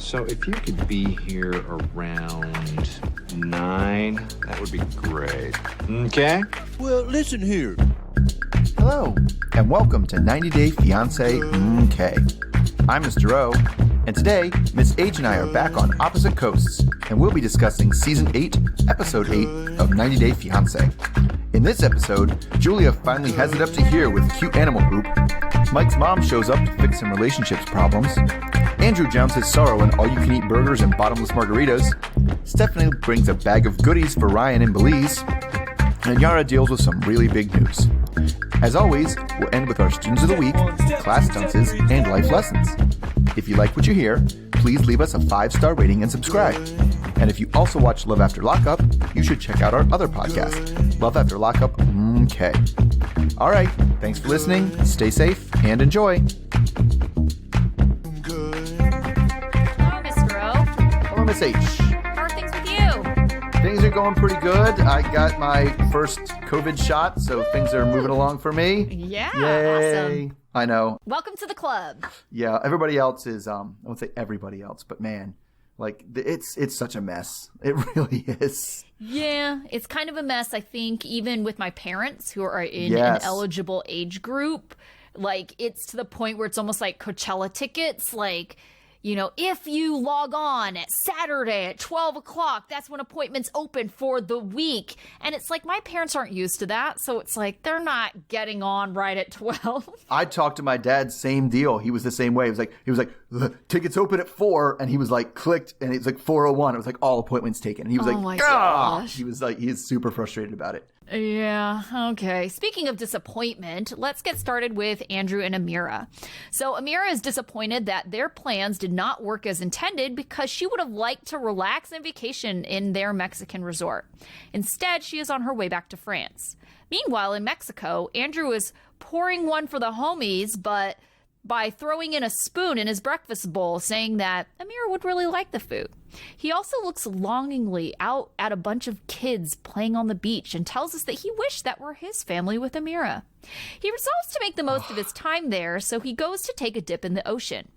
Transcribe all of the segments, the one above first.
So if you could be here around 9, that would be great. Okay? Well, listen here. Hello, and welcome to 90 Day Fiance Okay. I'm Mr. O, and today, Miss H and I are back on opposite coasts, and we'll be discussing Season 8, Episode 8 of 90 Day Fiance. In this episode, Julia finally has it up to here with cute animal poop. Mike's mom shows up to fix some relationships problems. Andrew drowns his sorrow in all-you-can-eat burgers and bottomless margaritas. Stephanie brings a bag of goodies for Ryan in Belize. And Yara deals with some really big news. As always, we'll end with our Students of the Week, class dunces, and life lessons. If you like what you hear, please leave us a 5-star rating and subscribe. And if you also watch Love After Lockup, you should check out our other podcast, Love After Lockup Okay. All right, thanks for listening, stay safe, and enjoy. Hello, Mr. O. Hello, Miss H. How are things with you? Things are going pretty good. I got my first COVID shot, so things are moving along for me. Yeah, Yay. awesome. I know. Welcome to the club. Yeah, everybody else is, I won't say everybody else, but man, like, it's such a mess. It really is. Yeah, it's kind of a mess, I think, even with my parents who are in Yes. an eligible age group. Like, it's to the point where it's almost like Coachella tickets. Like, you know, if you log on at Saturday at 12 o'clock, that's when appointments open for the week. And it's like, my parents aren't used to that. So it's like, they're not getting on right at 12. I talked to my dad, same deal. He was the same way. He was like, the tickets open at 4, and he was like, clicked, and it's like 4:01. It was like all appointments taken. And he was Oh like, my "Gah!" gosh. He was like, he is super frustrated about it. Yeah, okay. Speaking of disappointment, let's get started with Andrew and Amira. So Amira is disappointed that their plans did not work as intended because she would have liked to relax and vacation in their Mexican resort. Instead, she is on her way back to France. Meanwhile, in Mexico, Andrew is pouring one for the homies, but by throwing in a spoon in his breakfast bowl, saying that Amira would really like the food. He also looks longingly out at a bunch of kids playing on the beach and tells us that he wished that were his family with Amira. He resolves to make the most of his time there, so he goes to take a dip in the ocean.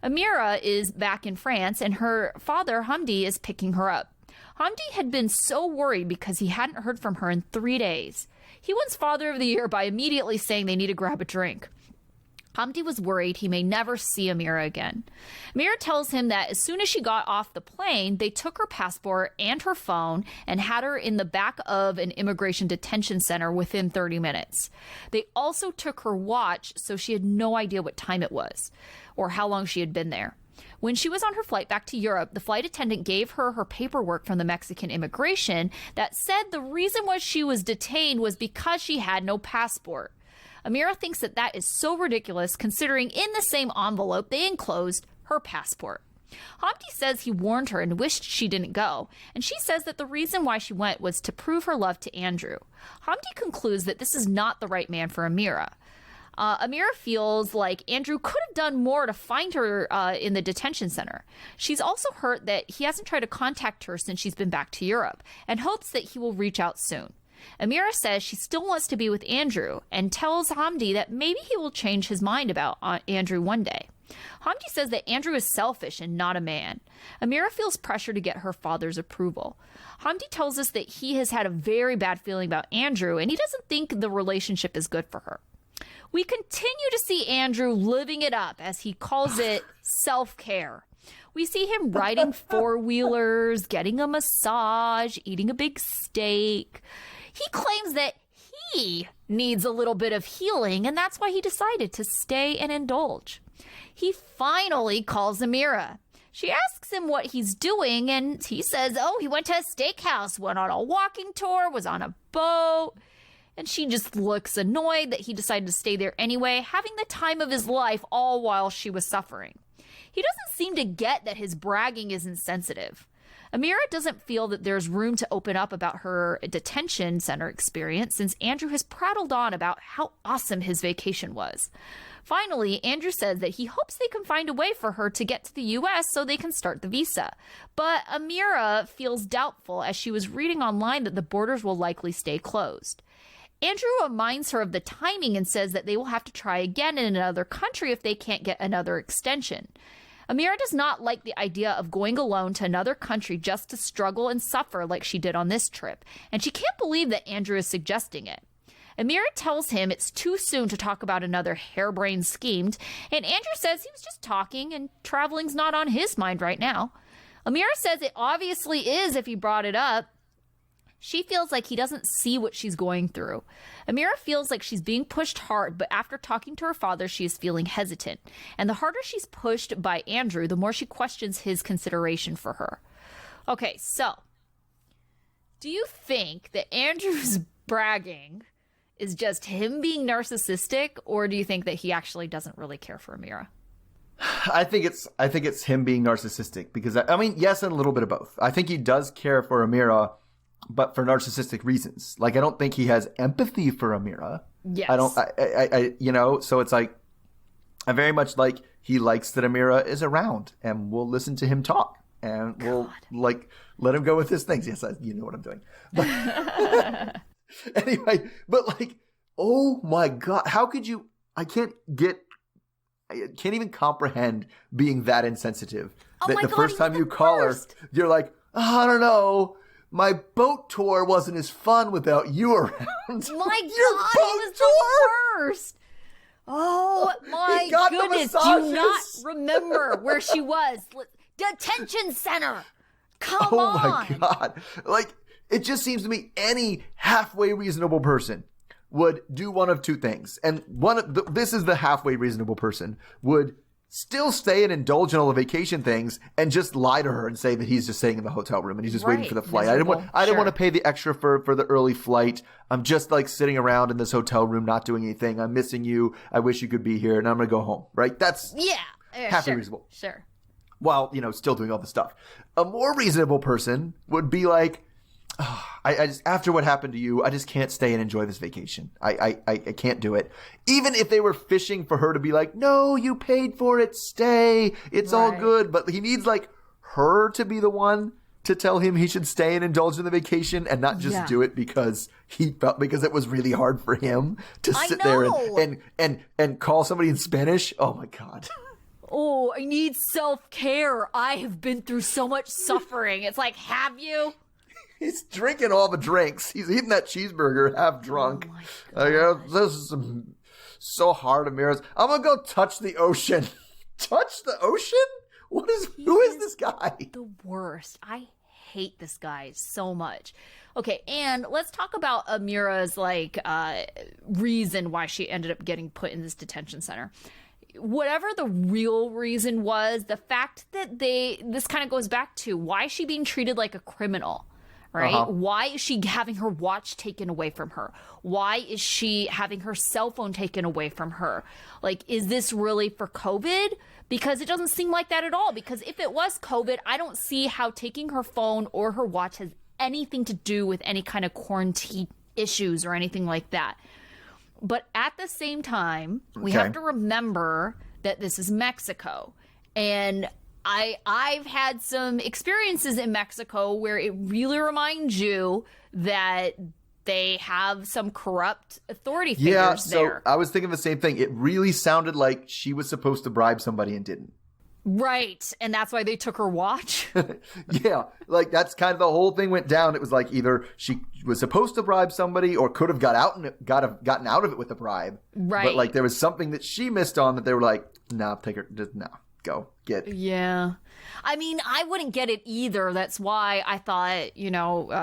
Amira is back in France, and her father, Hamdi, is picking her up. Hamdi had been so worried because he hadn't heard from her in 3 days. He wins Father of the Year by immediately saying they need to grab a drink. Hamdi was worried he may never see Amira again. Amira tells him that as soon as she got off the plane, they took her passport and her phone and had her in the back of an immigration detention center within 30 minutes. They also took her watch, so she had no idea what time it was or how long she had been there. When she was on her flight back to Europe, the flight attendant gave her her paperwork from the Mexican immigration that said the reason why she was detained was because she had no passport. Amira thinks that that is so ridiculous, considering in the same envelope they enclosed her passport. Hamdi says he warned her and wished she didn't go, and she says that the reason why she went was to prove her love to Andrew. Hamdi concludes that this is not the right man for Amira. Amira feels like Andrew could have done more to find her in the detention center. She's also hurt that he hasn't tried to contact her since she's been back to Europe, and hopes that he will reach out soon. Amira says she still wants to be with Andrew and tells Hamdi that maybe he will change his mind about Andrew one day. Hamdi says that Andrew is selfish and not a man. Amira feels pressure to get her father's approval. Hamdi tells us that he has had a very bad feeling about Andrew and he doesn't think the relationship is good for her. We continue to see Andrew living it up, as he calls it self-care. We see him riding four-wheelers, getting a massage, eating a big steak. He claims that he needs a little bit of healing, and that's why he decided to stay and indulge. He finally calls Amira. She asks him what he's doing, and he says, he went to a steakhouse, went on a walking tour, was on a boat. And she just looks annoyed that he decided to stay there anyway, having the time of his life all while she was suffering. He doesn't seem to get that his bragging is insensitive. Amira doesn't feel that there's room to open up about her detention center experience since Andrew has prattled on about how awesome his vacation was. Finally, Andrew says that he hopes they can find a way for her to get to the U.S. so they can start the visa. But Amira feels doubtful as she was reading online that the borders will likely stay closed. Andrew reminds her of the timing and says that they will have to try again in another country if they can't get another extension. Amira does not like the idea of going alone to another country just to struggle and suffer like she did on this trip, and she can't believe that Andrew is suggesting it. Amira tells him it's too soon to talk about another harebrained scheme, and Andrew says he was just talking and traveling's not on his mind right now. Amira says it obviously is if he brought it up. She feels like he doesn't see what she's going through. Amira feels like she's being pushed hard, but after talking to her father, she is feeling hesitant. And the harder she's pushed by Andrew, the more she questions his consideration for her. Okay, so do you think that Andrew's bragging is just him being narcissistic, or do you think that he actually doesn't really care for Amira? I think it's him being narcissistic because I mean, yes, and a little bit of both. I think he does care for Amira, but for narcissistic reasons. Like, I don't think he has empathy for Amira. Yes. So it's like, I very much like he likes that Amira is around and we'll listen to him talk and we'll like let him go with his things. Yes, you know what I'm doing. But anyway, but like, oh my God, how could you, I can't even comprehend being that insensitive. Oh that my the God, first time you call her, you're like, oh, I don't know. My boat tour wasn't as fun without you around. My Your God, he boat was tour? the worst. Oh my got the goodness. Do you not massages. remember where she was? Detention center. Come Oh on. my God. Like, it just seems to me any halfway reasonable person would do one of two things. And this is the halfway reasonable person would still stay and indulge in all the vacation things and just lie to her and say that he's just staying in the hotel room and he's just waiting for the flight. I didn't want to pay the extra for the early flight. I'm just like sitting around in this hotel room not doing anything. I'm missing you. I wish you could be here and I'm going to go home. Right? That's halfway reasonable. Sure. While, still doing all the stuff. A more reasonable person would be like, oh, I just, after what happened to you, I just can't stay and enjoy this vacation. I can't do it. Even if they were fishing for her to be like, no, you paid for it, stay. It's all good. But he needs like her to be the one to tell him he should stay and indulge in the vacation and not just do it because because it was really hard for him to sit there and call somebody in Spanish. Oh my God. Oh, I need self-care. I have been through so much suffering. It's like, have you? He's drinking all the drinks. He's eating that cheeseburger half drunk. Oh my God. This is so hard, Amira's. I'm going to go touch the ocean. Touch the ocean? Who is this guy? The worst. I hate this guy so much. Okay, and let's talk about Amira's reason why she ended up getting put in this detention center. Whatever the real reason was, the fact that this kind of goes back to why is she being treated like a criminal? Right? Why is she having her watch taken away from her? Why is she having her cell phone taken away from her? Like, is this really for COVID? Because it doesn't seem like that at all. Because if it was COVID, I don't see how taking her phone or her watch has anything to do with any kind of quarantine issues or anything like that. But at the same time, we have to remember that this is Mexico. And I've had some experiences in Mexico where it really reminds you that they have some corrupt authority figures there. I was thinking the same thing. It really sounded like she was supposed to bribe somebody and didn't. Right. And that's why they took her watch. Yeah. Like, that's kind of the whole thing went down. It was like either she was supposed to bribe somebody or could have gotten out of it with a bribe. Right. But like there was something that she missed on that they were like, no, take her. Just no. Go get. Yeah. I mean, I wouldn't get it either. That's why I thought,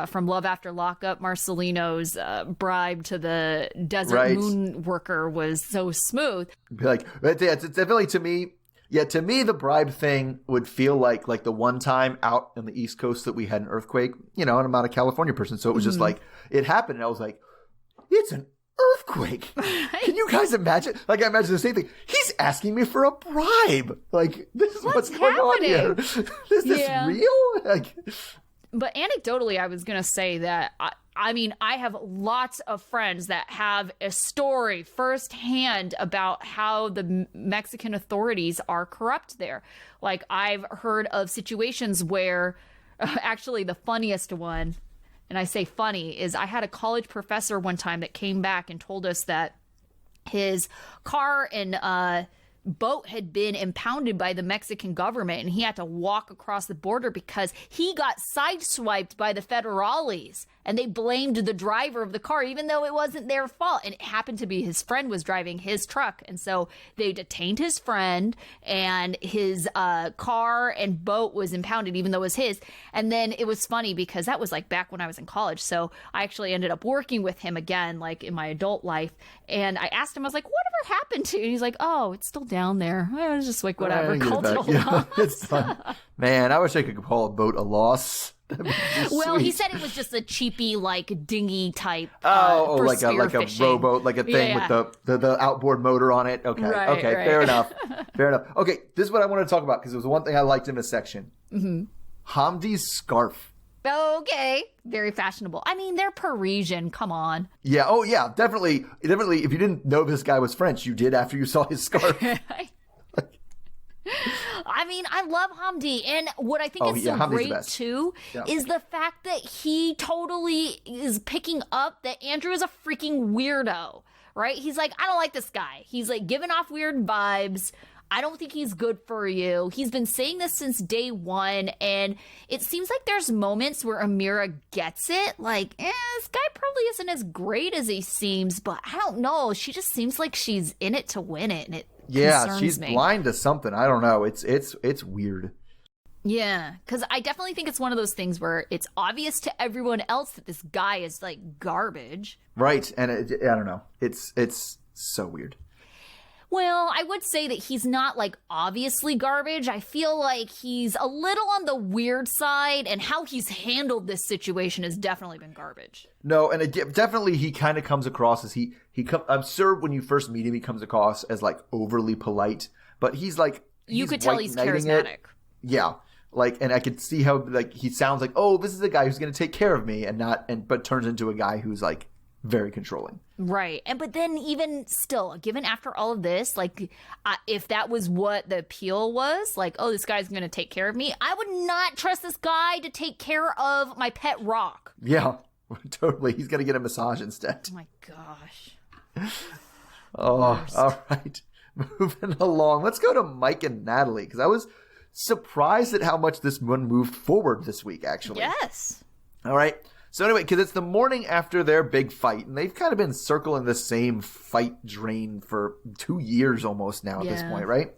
from Love After Lockup, Marcelino's bribe to the desert moon worker was so smooth. Like, it's definitely to me, the bribe thing would feel like the one time out on the East Coast that we had an earthquake, and I'm not a California person. So it was just like, it happened. And I was like, it's an earthquake. Can you guys imagine? Like, I imagine the same thing. He's asking me for a bribe. Like, this is what's going on here. Is this real? But anecdotally, I was going to say that, I have lots of friends that have a story firsthand about how the Mexican authorities are corrupt there. Like, I've heard of situations where, actually the funniest one, and I say funny, is I had a college professor one time that came back and told us that his car in boat had been impounded by the Mexican government and he had to walk across the border because he got sideswiped by the federales, and they blamed the driver of the car even though it wasn't their fault, and it happened to be his friend was driving his truck. And so they detained his friend, and his car and boat was impounded even though it was his. And then it was funny because that was like back when I was in college, so I actually ended up working with him again like in my adult life, and I asked him, I was like, whatever happened to you? And he's like, oh, it's still down there. I was just like, whatever, cultural loss. It's fun. Man, I wish I could call a boat a loss. Well, sweet. he said it was just a cheapy, like, dinghy type. Oh, for like a fishing. rowboat, like a thing with the outboard motor on it. Okay, Right, okay, right. fair enough. Fair enough. Okay, this is what I want to talk about because it was one thing I liked in this section. Mm-hmm. Hamdi's scarf. Okay, very fashionable. I mean, they're Parisian. Come on. Yeah. Oh, yeah. Definitely. If you didn't know this guy was French, you did after you saw his scarf. I mean, I love Hamdi, and what I think is so Hamdi's the great best. too is the fact that he totally is picking up that Andrew is a freaking weirdo, right? He's like, I don't like this guy. He's like giving off weird vibes. I don't think he's good for you. He's been saying this since day one, and it seems like there's moments where Amira gets it, like, this guy probably isn't as great as he seems, but I don't know. She just seems like she's in it to win it, and it concerns She's me. blind to something. I don't know. It's weird. Yeah, because I definitely think it's one of those things where it's obvious to everyone else that this guy is like garbage. Right, and I don't know. It's so weird. Well, I would say that he's not like obviously garbage. I feel like he's a little on the weird side, and how he's handled this situation has definitely been garbage. No, and definitely he kind of comes across as I'm sure when you first meet him, he comes across as like overly polite, but he's like You could tell he's white-knighting charismatic. Yeah, like, and I could see how like he sounds like, oh, this is a guy who's going to take care of me, but turns into a guy who's like very controlling. Right. But then even still, given after all of this, like if that was what the appeal was, like, oh, this guy's going to take care of me, I would not trust this guy to take care of my pet rock. Yeah, totally. He's going to get a massage instead. Oh my gosh. Oh, all right. Moving along. Let's go to Mike and Natalie, because I was surprised at how much this one moved forward this week, actually. Yes. All right. So anyway, because it's the morning after their big fight, and they've kind of been circling the same fight drain for 2 years almost now at this point, right?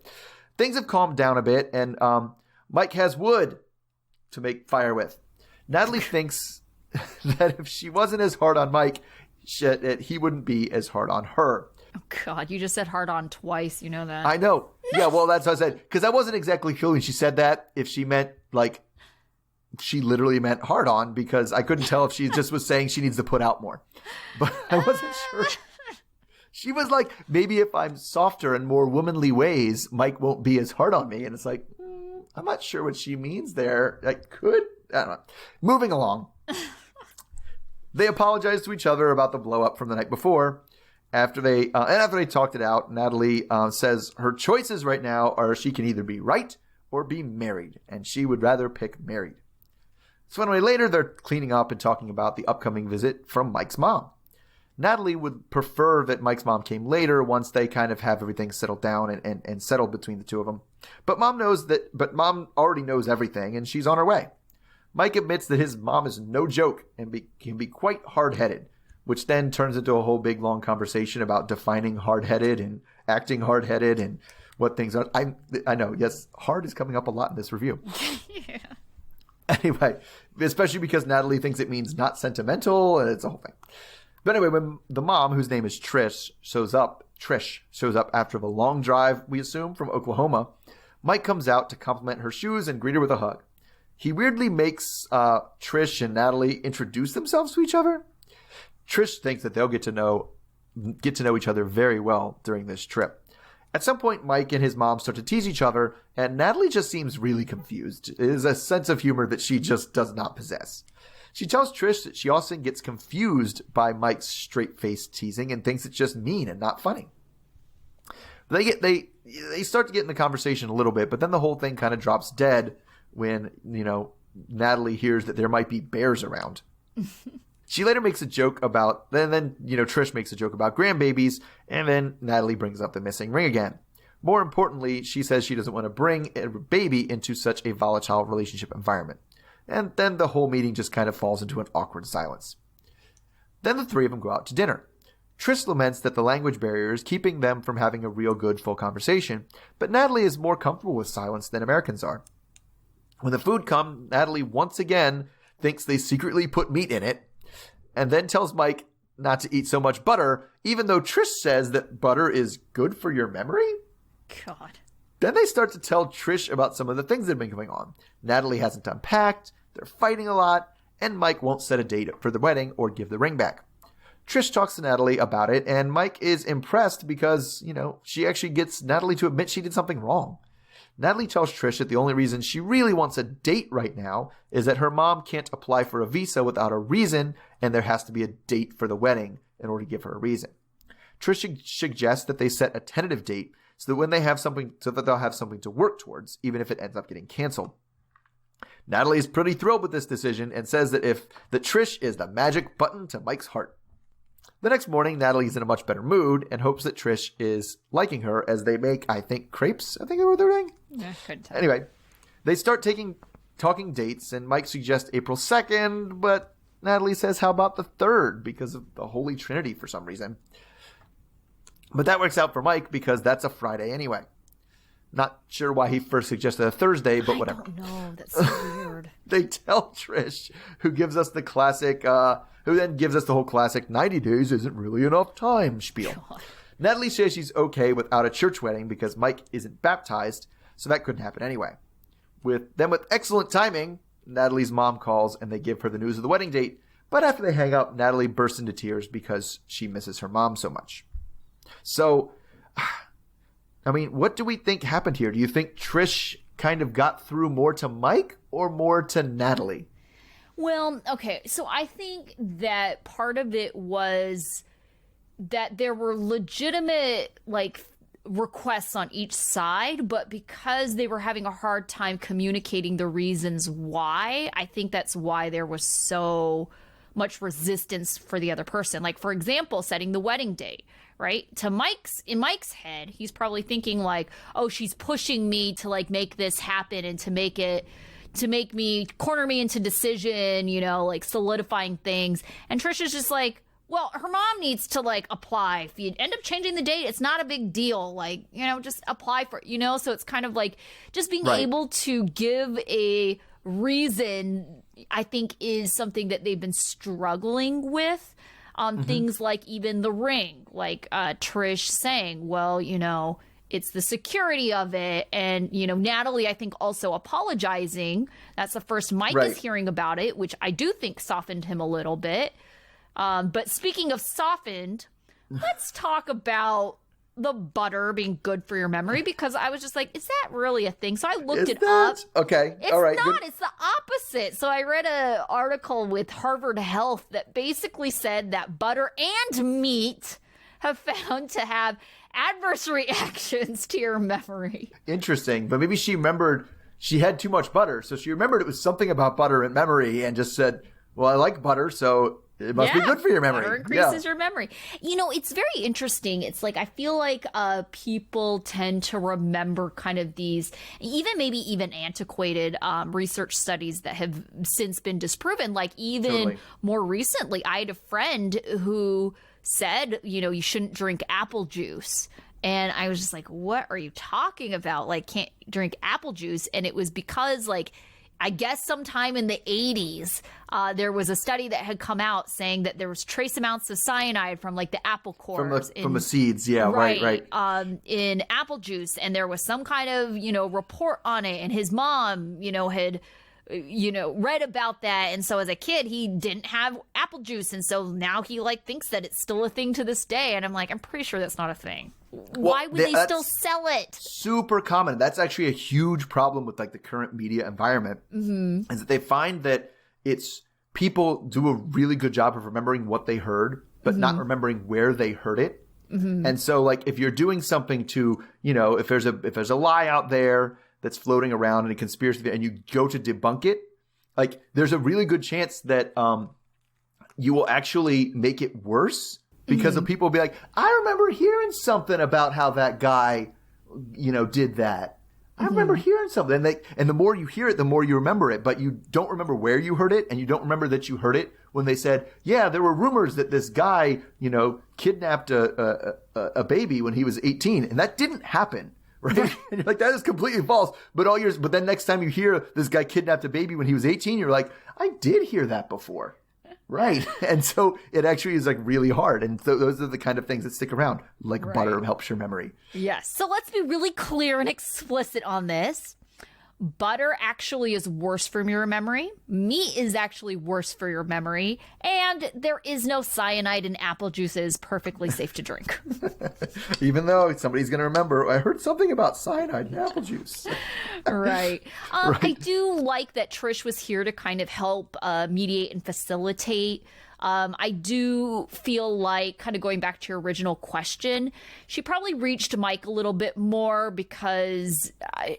Things have calmed down a bit, and Mike has wood to make fire with. Natalie thinks that if she wasn't as hard on Mike, he wouldn't be as hard on her. Oh, God, you just said hard on twice. You know that. I know. Yeah, well, that's what I said. Because I wasn't exactly sure when she said that if she meant, like, she literally meant hard on, because I couldn't tell if she just was saying she needs to put out more. But I wasn't sure. She was like, maybe if I'm softer and more womanly ways, Mike won't be as hard on me. And it's like, I'm not sure what she means there. I don't know. Moving along. They apologize to each other about the blow up from the night before. After they talked it out, Natalie says her choices right now are she can either be right or be married, and she would rather pick married. So anyway, later they're cleaning up and talking about the upcoming visit from Mike's mom. Natalie would prefer that Mike's mom came later once they kind of have everything settled down and settled between the two of them. But mom already knows everything, and she's on her way. Mike admits that his mom is no joke and can be quite hard-headed, which then turns into a whole big long conversation about defining hard-headed and acting hard-headed and what things are. I know, yes, hard is coming up a lot in this review. Yeah. Anyway, especially because Natalie thinks it means not sentimental, and it's a whole thing. But anyway, when the mom, whose name is Trish shows up after the long drive, we assume, from Oklahoma, Mike comes out to compliment her shoes and greet her with a hug. He weirdly makes Trish and Natalie introduce themselves to each other. Trish thinks that they'll get to know each other very well during this trip. At some point, Mike and his mom start to tease each other, and Natalie just seems really confused. It is a sense of humor that she just does not possess. She tells Trish that she often gets confused by Mike's straight-faced teasing and thinks it's just mean and not funny. They start to get in the conversation a little bit, but then the whole thing kind of drops dead when, Natalie hears that there might be bears around. She later makes a joke then Trish makes a joke about grandbabies, and then Natalie brings up the missing ring again. More importantly, she says she doesn't want to bring a baby into such a volatile relationship environment. And then the whole meeting just kind of falls into an awkward silence. Then the three of them go out to dinner. Trish laments that the language barrier is keeping them from having a real good full conversation, but Natalie is more comfortable with silence than Americans are. When the food comes, Natalie once again thinks they secretly put meat in it, and then tells Mike not to eat so much butter, even though Trish says that butter is good for your memory? God. Then they start to tell Trish about some of the things that have been going on. Natalie hasn't unpacked, they're fighting a lot, and Mike won't set a date for the wedding or give the ring back. Trish talks to Natalie about it, and Mike is impressed because, she actually gets Natalie to admit she did something wrong. Natalie tells Trish that the only reason she really wants a date right now is that her mom can't apply for a visa without a reason, and there has to be a date for the wedding in order to give her a reason. Trish suggests that they set a tentative date so that they'll have something to work towards, even if it ends up getting canceled. Natalie is pretty thrilled with this decision and says that Trish is the magic button to Mike's heart. The next morning, Natalie is in a much better mood and hopes that Trish is liking her as they make, I think, crepes. I think that's what they're doing. Yeah, couldn't tell. Anyway, they start talking dates, and Mike suggests April 2nd, but Natalie says, how about the 3rd, because of the Holy Trinity for some reason. But that works out for Mike because that's a Friday anyway. Not sure why he first suggested a Thursday, but whatever. I don't know. That's so weird. They tell Trish, who then gives us the whole classic 90 days isn't really enough time spiel. God. Natalie says she's okay without a church wedding because Mike isn't baptized, so that couldn't happen anyway. With excellent timing, Natalie's mom calls and they give her the news of the wedding date, but after they hang up, Natalie bursts into tears because she misses her mom so much. So, what do we think happened here? Do you think Trish kind of got through more to Mike or more to Natalie? Well, okay, so I think that part of it was that there were legitimate, requests on each side, but because they were having a hard time communicating the reasons why, I think that's why there was so much resistance for the other person. Like, for example, setting the wedding date, right? In Mike's head, he's probably thinking oh, she's pushing me to make this happen and to corner me into decision, solidifying things. And Trisha's just well, her mom needs to apply. If you end up changing the date, it's not a big deal. Just apply for it, so it's kind of just being able to give a reason, I think, is something that they've been struggling with. Things like even the ring, Trish saying, well, it's the security of it. And, Natalie, I think, also apologizing. That's the first Mike is hearing about it, which I do think softened him a little bit. But speaking of softened, let's talk about the butter being good for your memory, because I was just is that really a thing? So I looked it up. Okay. It's all right. not. Good. It's the opposite. So I read an article with Harvard Health that basically said that butter and meat have found to have adverse reactions to your memory. Interesting. But maybe she remembered she had too much butter. So she remembered it was something about butter and memory and just said, well, I like butter, so it must be good for your memory. Butter increases your memory. It's very interesting. It's I feel like people tend to remember kind of these, maybe even antiquated research studies that have since been disproven. More recently, I had a friend who said, you shouldn't drink apple juice. And I was just what are you talking about? Can't drink apple juice. And it was because I guess sometime in the 80s, there was a study that had come out saying that there was trace amounts of cyanide from the apple cores. From the seeds. Yeah, right. In apple juice. And there was some kind of, report on it. And his mom, had read about that. And so as a kid, he didn't have apple juice. And so now he thinks that it's still a thing to this day. And I'm I'm pretty sure that's not a thing. Why would they still sell it? Super common. That's actually a huge problem with the current media environment. Mm-hmm. Is that they find that it's people do a really good job of remembering what they heard, but not remembering where they heard it. Mm-hmm. And so if you're doing something to, if there's a lie out there that's floating around in a conspiracy and you go to debunk it, there's a really good chance that you will actually make it worse. Because the people will be I remember hearing something about how that guy did that. I remember hearing something. And the more you hear it, the more you remember it. But you don't remember where you heard it, and you don't remember that you heard it when they said, yeah, there were rumors that this guy, kidnapped a baby when he was 18. And that didn't happen. Right? And you're like, that is completely false. But then next time you hear this guy kidnapped a baby when he was 18, you're like, I did hear that before. Right. And so it actually is like really hard. And so those are the kind of things that stick around, like butter helps your memory. Yes. So let's be really clear and explicit on this. Butter actually is worse for your memory. Meat is actually worse for your memory. And there is no cyanide in apple juices, perfectly safe to drink. Even though somebody's going to remember, I heard something about cyanide in apple juice. Right. I do like that Trish was here to kind of help mediate and facilitate. I do feel like, kind of going back to your original question, she probably reached Mike a little bit more because and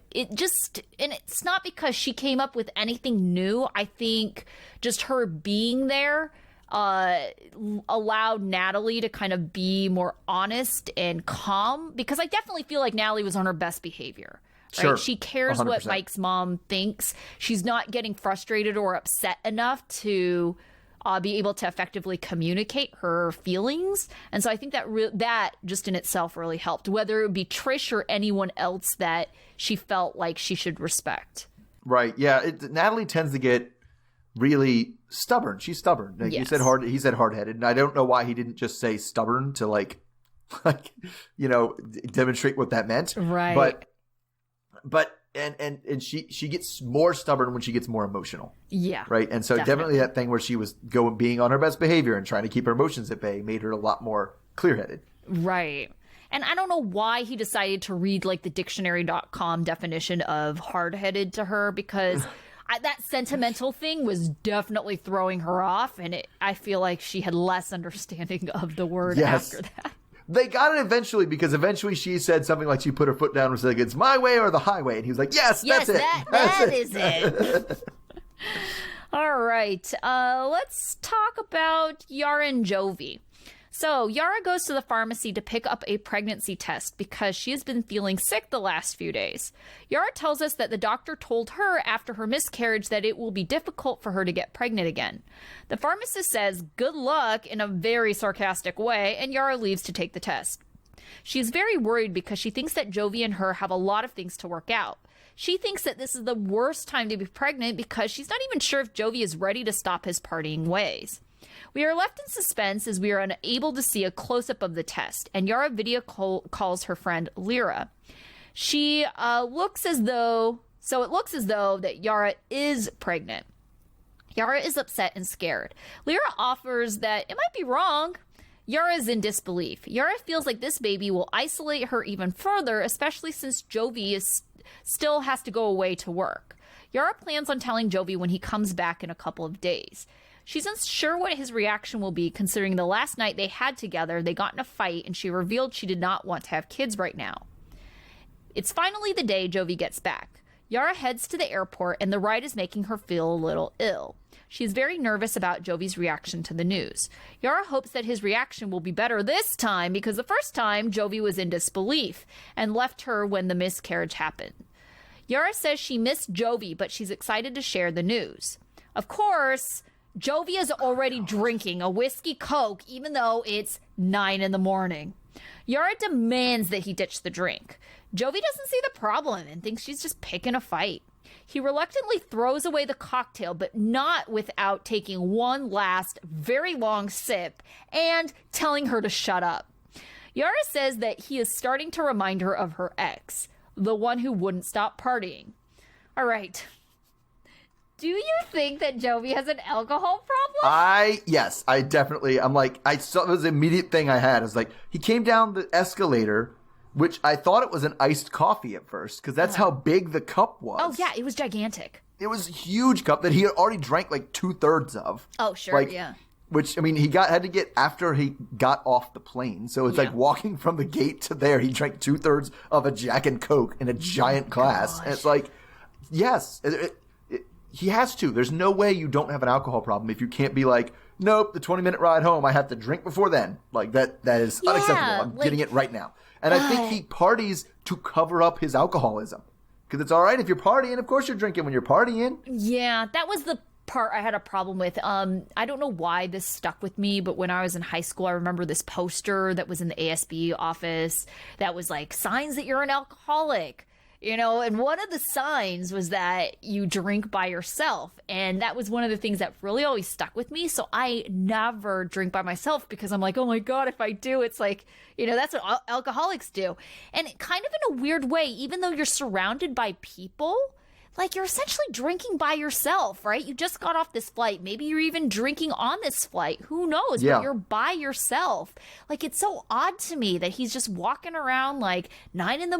it's not because she came up with anything new. I think just her being there allowed Natalie to kind of be more honest and calm, because I definitely feel like Natalie was on her best behavior. Right? Sure. She cares 100%. what Mike's mom thinks. She's not getting frustrated or upset enough to be able to effectively communicate her feelings. And so I think that just in itself really helped, whether it would be Trish or anyone else that she felt like she should respect. Right. Yeah. Natalie tends to get really stubborn. She's stubborn. Like yes. He said hard-headed. And I don't know why he didn't just say stubborn to demonstrate what that meant. Right. But and she gets more stubborn when she gets more emotional. Yeah. Right. And so definitely that thing where she was being on her best behavior and trying to keep her emotions at bay made her a lot more clear-headed. Right. And I don't know why he decided to read like the dictionary.com definition of hard-headed to her, because that sentimental thing was definitely throwing her off. And I feel like she had less understanding of the word after that. They got it eventually, because eventually she said something like she put her foot down and said, it's my way or the highway. And he was like, yes, that's it. That is it. All right. Let's talk about Yara and Jovi. So Yara goes to the pharmacy to pick up a pregnancy test because she has been feeling sick the last few days. Yara tells us that the doctor told her after her miscarriage that it will be difficult for her to get pregnant again. The pharmacist says good luck in a very sarcastic way, and Yara leaves to take the test. She's very worried because she thinks that Jovi and her have a lot of things to work out. She thinks that this is the worst time to be pregnant because she's not even sure if Jovi is ready to stop his partying ways. We are left in suspense as we are unable to see a close-up of the test, and Yara video calls her friend Lyra. It looks as though that Yara is pregnant. Yara is upset and scared. Lyra offers that it might be wrong. Yara is in disbelief. Yara feels like this baby will isolate her even further, especially since Jovi still has to go away to work. Yara plans on telling Jovi when he comes back in a couple of days. She's unsure what his reaction will be, considering the last night they had together, they got in a fight and she revealed she did not want to have kids right now. It's finally the day Jovi gets back. Yara heads to the airport and the ride is making her feel a little ill. She's very nervous about Jovi's reaction to the news. Yara hopes that his reaction will be better this time, because the first time Jovi was in disbelief and left her when the miscarriage happened. Yara says she missed Jovi, but she's excited to share the news. Of course, Jovi is already drinking a whiskey Coke, even though it's 9 a.m. Yara demands that he ditch the drink. Jovi doesn't see the problem and thinks she's just picking a fight. He reluctantly throws away the cocktail, but not without taking one last, very long sip and telling her to shut up. Yara says that he is starting to remind her of her ex, the one who wouldn't stop partying. All right. Do you think that Jovi has an alcohol problem? Yes, I definitely, I saw, it was the immediate thing I had. I was like, he came down the escalator, which I thought it was an iced coffee at first, because that's how big the cup was. Oh, yeah, it was gigantic. It was a huge cup that he had already drank like 2/3 of. Oh, sure, yeah. Which, I mean, he had to get after he got off the plane. So it's like walking from the gate to there, he drank 2/3 of a Jack and Coke in a giant glass. And it's like, yes, he has to. There's no way you don't have an alcohol problem if you can't be like, nope, the 20-minute ride home, I have to drink before then. Like, that is unacceptable. I'm getting it right now. And I think he parties to cover up his alcoholism. Because it's all right if you're partying. Of course you're drinking when you're partying. Yeah, that was the part I had a problem with. I don't know why this stuck with me, but when I was in high school, I remember this poster that was in the ASB office that was like, signs that you're an alcoholic. And one of the signs was that you drink by yourself. And that was one of the things that really always stuck with me. So I never drink by myself because I'm like, oh my God, if I do, it's like, that's what alcoholics do. And kind of in a weird way, even though you're surrounded by people, like you're essentially drinking by yourself, right? You just got off this flight. Maybe you're even drinking on this flight. Who knows? Yeah. But you're by yourself. Like, it's so odd to me that he's just walking around like 9 a.m.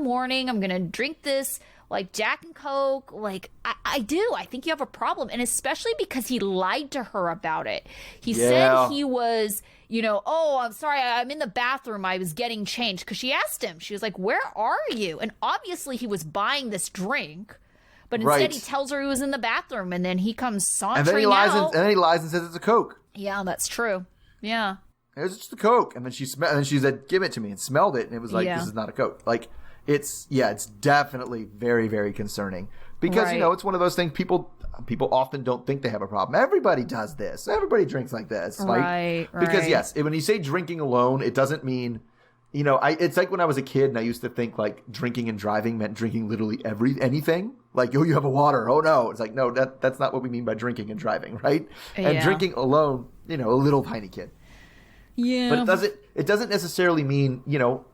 I'm going to drink this like Jack and Coke. Like, I do. I think you have a problem. And especially because he lied to her about it. He said he was, oh, I'm sorry, I'm in the bathroom. I was getting changed. Because she asked him. She was like, where are you? And obviously he was buying this drink. But instead he tells her he was in the bathroom, and then he comes sauntering and then he lies out. And then he lies and says it's a Coke. Yeah, that's true. Yeah. It was just a Coke. And then she said, give it to me, and smelled it, and it was like, this is not a Coke. Like, it's definitely very, very concerning. Because, it's one of those things people often don't think they have a problem. Everybody does this. Everybody drinks like this. Right. Because, yes, when you say drinking alone, it doesn't mean... it's like when I was a kid and I used to think like drinking and driving meant drinking literally anything. Like, you have a water. Oh no. It's like, no, that's not what we mean by drinking and driving, right? Yeah. And drinking alone, a little tiny kid. Yeah. But it doesn't necessarily mean,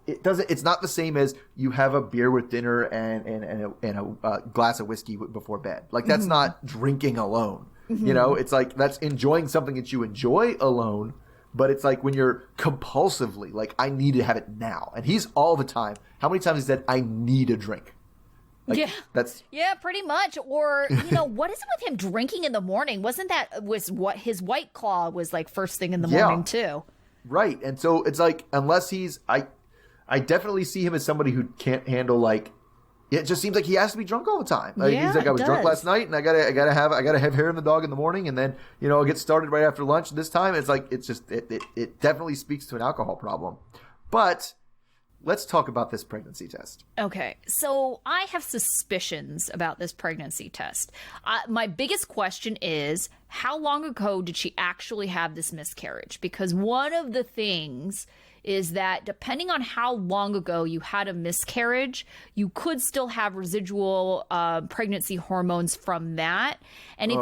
it's not the same as you have a beer with dinner and a glass of whiskey before bed. Like, that's not drinking alone. It's like, that's enjoying something that you enjoy alone. But it's like when you're compulsively, like, I need to have it now. And he's all the time. How many times he said, I need a drink? Like, yeah, pretty much. Or, what is it with him drinking in the morning? Was what his White Claw was like first thing in the morning too? Right. And so it's like, unless I definitely see him as somebody who can't handle, like, it just seems like he has to be drunk all the time. Like, he's like, I was drunk last night, and I gotta have hair in the dog in the morning, and then I'll get started right after lunch. This time, it's like it definitely speaks to an alcohol problem. But let's talk about this pregnancy test. Okay, so I have suspicions about this pregnancy test. My biggest question is, how long ago did she actually have this miscarriage? Because one of the things is that depending on how long ago you had a miscarriage, you could still have residual pregnancy hormones from that. And if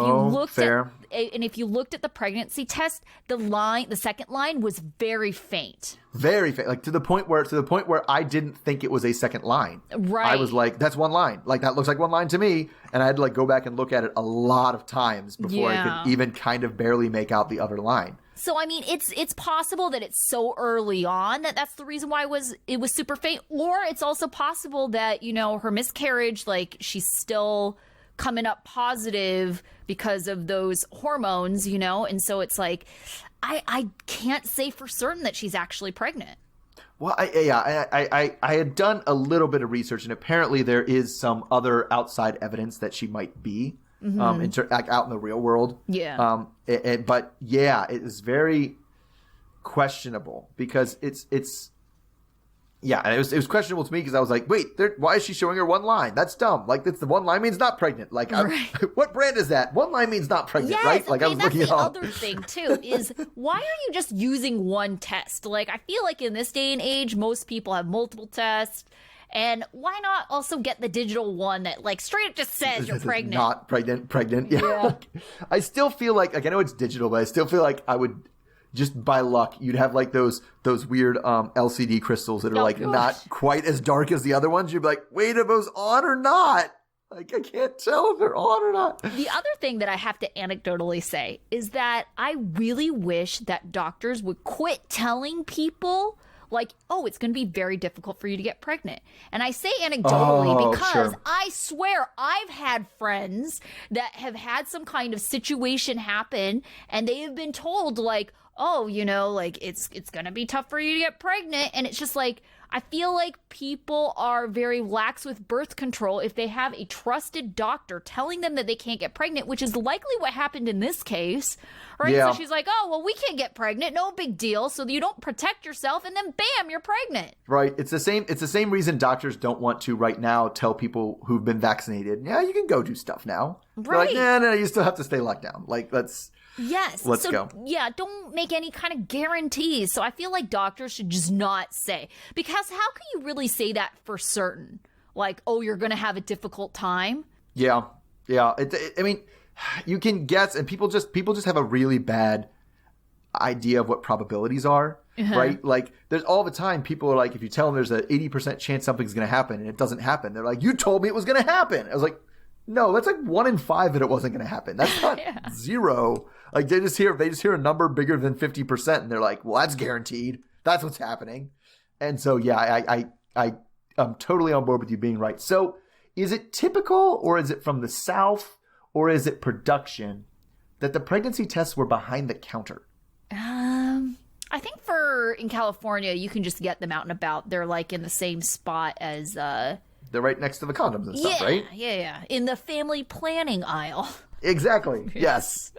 you looked at the pregnancy test, the second line was very faint. Very faint, like to the point where I didn't think it was a second line. Right. I was like, that's one line. Like, that looks like one line to me. And I had to like go back and look at it a lot of times before I could even kind of barely make out the other line. So, I mean, it's possible that it's so early on that's the reason why it was super faint. Or it's also possible that, her miscarriage, like, she's still coming up positive because of those hormones, and so it's like, I can't say for certain that she's actually pregnant. Well, I had done a little bit of research, and apparently there is some other outside evidence that she might be. Out in the real world. Yeah. But yeah, it is very questionable because it was questionable to me because I was like, wait, why is she showing her one line? That's dumb. Like, that's the one line means not pregnant. Like, what brand is that? One line means not pregnant, yes, right? Like, okay, I was looking at all. That's the other thing too is why are you just using one test? Like, I feel like in this day and age, most people have multiple tests. And why not also get the digital one that, like, straight up just says you're pregnant? Not pregnant. Yeah. I still feel like I know it's digital, but I still feel like I would just by luck, you'd have like those weird LCD crystals that are not quite as dark as the other ones. You'd be like, wait, are those on or not? Like, I can't tell if they're on or not. The other thing that I have to anecdotally say is that I really wish that doctors would quit telling people like, oh, it's going to be very difficult for you to get pregnant. And I say anecdotally because I swear I've had friends that have had some kind of situation happen and they have been told like, oh, like it's going to be tough for you to get pregnant. And it's just like, I feel like people are very lax with birth control if they have a trusted doctor telling them that they can't get pregnant, which is likely what happened in this case, right? Yeah. So she's like, oh, well, we can't get pregnant. No big deal. So you don't protect yourself, and then bam, you're pregnant. Right. It's the same reason doctors don't want to right now tell people who've been vaccinated, yeah, you can go do stuff now. Right. They're like, no, you still have to stay locked down. Like, let's go. Yeah, don't make any kind of guarantees. So I feel like doctors should just not say, because how can you really say that for certain? Like, oh, you're going to have a difficult time. Yeah. I mean, you can guess, and people just have a really bad idea of what probabilities are, right? Like, there's all the time people are like, if you tell them there's an 80% chance something's going to happen and it doesn't happen, they're like, you told me it was going to happen. I was like, no, that's like 1 in 5 that it wasn't going to happen. That's not zero. Like, they just hear a number bigger than 50%, and they're like, well, that's guaranteed. That's what's happening. And so, yeah, I'm totally on board with you being right. So, is it typical, or is it from the South, or is it production that the pregnancy tests were behind the counter? I think in California, you can just get them out and about. They're like in the same spot as They're right next to the condoms and stuff, right? Yeah. In the family planning aisle. Exactly. Yes.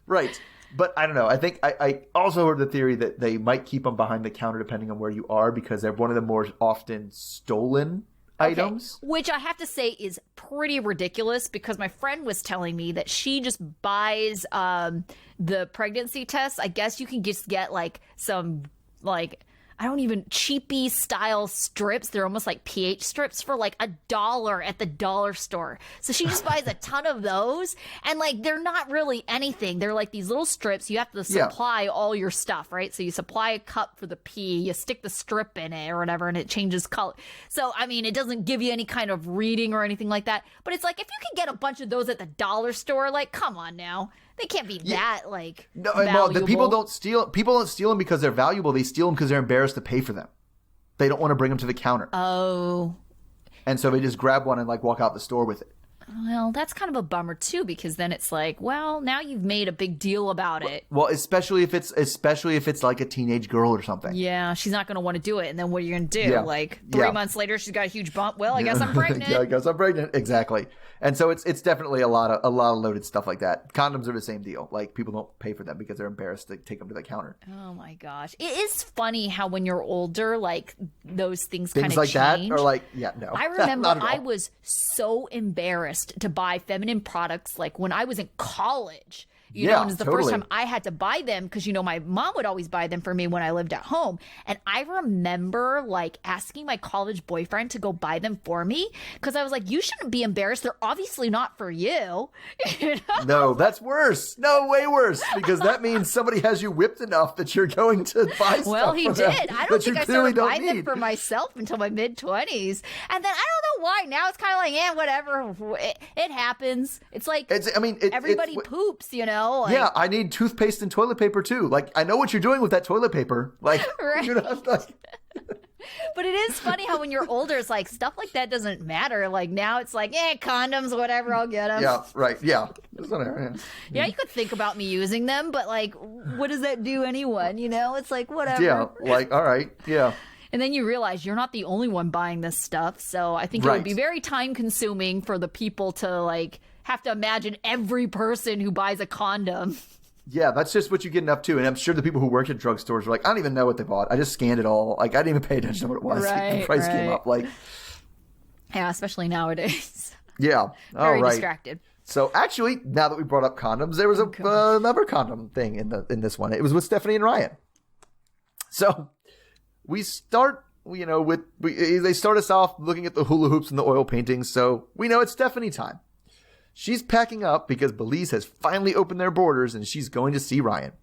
Right. But I don't know. I think I also heard the theory that they might keep them behind the counter depending on where you are, because they're one of the more often stolen items. Which I have to say is pretty ridiculous, because my friend was telling me that she just buys the pregnancy tests. I guess you can just get like some cheapy style strips. They're almost like pH strips for like $1 at the dollar store. So she just buys a ton of those, and like they're not really anything. They're like these little strips. You have to supply all your stuff, right? So you supply a cup for the pee, you stick the strip in it or whatever, and it changes color. So I mean, it doesn't give you any kind of reading or anything like that. But it's like, if you can get a bunch of those at the dollar store, like, come on now. They can't be that valuable. The people don't steal them because they're valuable. They steal them because they're embarrassed to pay for them. They don't want to bring them to the counter. Oh. And so they just grab one and like walk out the store with it. Well, that's kind of a bummer too, because then it's like, well, now you've made a big deal about it. Well, especially if it's like a teenage girl or something. Yeah, she's not going to want to do it. And then what are you going to do? Yeah. Like 3 months later, she's got a huge bump. Well, I guess I'm pregnant. Yeah, I guess I'm pregnant. Exactly. And so it's definitely a lot of loaded stuff like that. Condoms are the same deal. Like, people don't pay for them because they're embarrassed to take them to the counter. Oh my gosh, it is funny how when you're older, like those things kind of like change. That are like, yeah, no. I remember I was so embarrassed to buy feminine products like when I was in college. You know, and it was the first time I had to buy them, because, you know, my mom would always buy them for me when I lived at home. And I remember like asking my college boyfriend to go buy them for me, because I was like, you shouldn't be embarrassed. They're obviously not for you. You know? No, that's worse. No, way worse, because that means somebody has you whipped enough that you're going to buy stuff. Well, he did. I don't think I started buying them for myself until my mid-20s. And then I don't know why. Now it's kind of like, whatever. It happens. It's like everybody poops, you know? Like, yeah, I need toothpaste and toilet paper too. Like, I know what you're doing with that toilet paper. Like, right. You know, like... But it is funny how when you're older, it's like stuff like that doesn't matter. Like now it's like, condoms, whatever, I'll get them. Yeah, right. Yeah. Whatever, yeah, you could think about me using them, but like, what does that do anyone? You know, it's like, whatever. Yeah, like, all right. Yeah. And then you realize you're not the only one buying this stuff. So I think it would be very time consuming for the people to like have to imagine every person who buys a condom. Yeah, that's just what you get enough to. And I'm sure the people who work at drugstores are like, I don't even know what they bought. I just scanned it all. Like, I didn't even pay attention to what it was. The price came up. Like, yeah, especially nowadays. Yeah. Very distracted. So actually, now that we brought up condoms, there was another condom thing in this one. It was with Stephanie and Ryan. So we start, they start us off looking at the hula hoops and the oil paintings. So we know it's Stephanie time. She's packing up because Belize has finally opened their borders and she's going to see Ryan.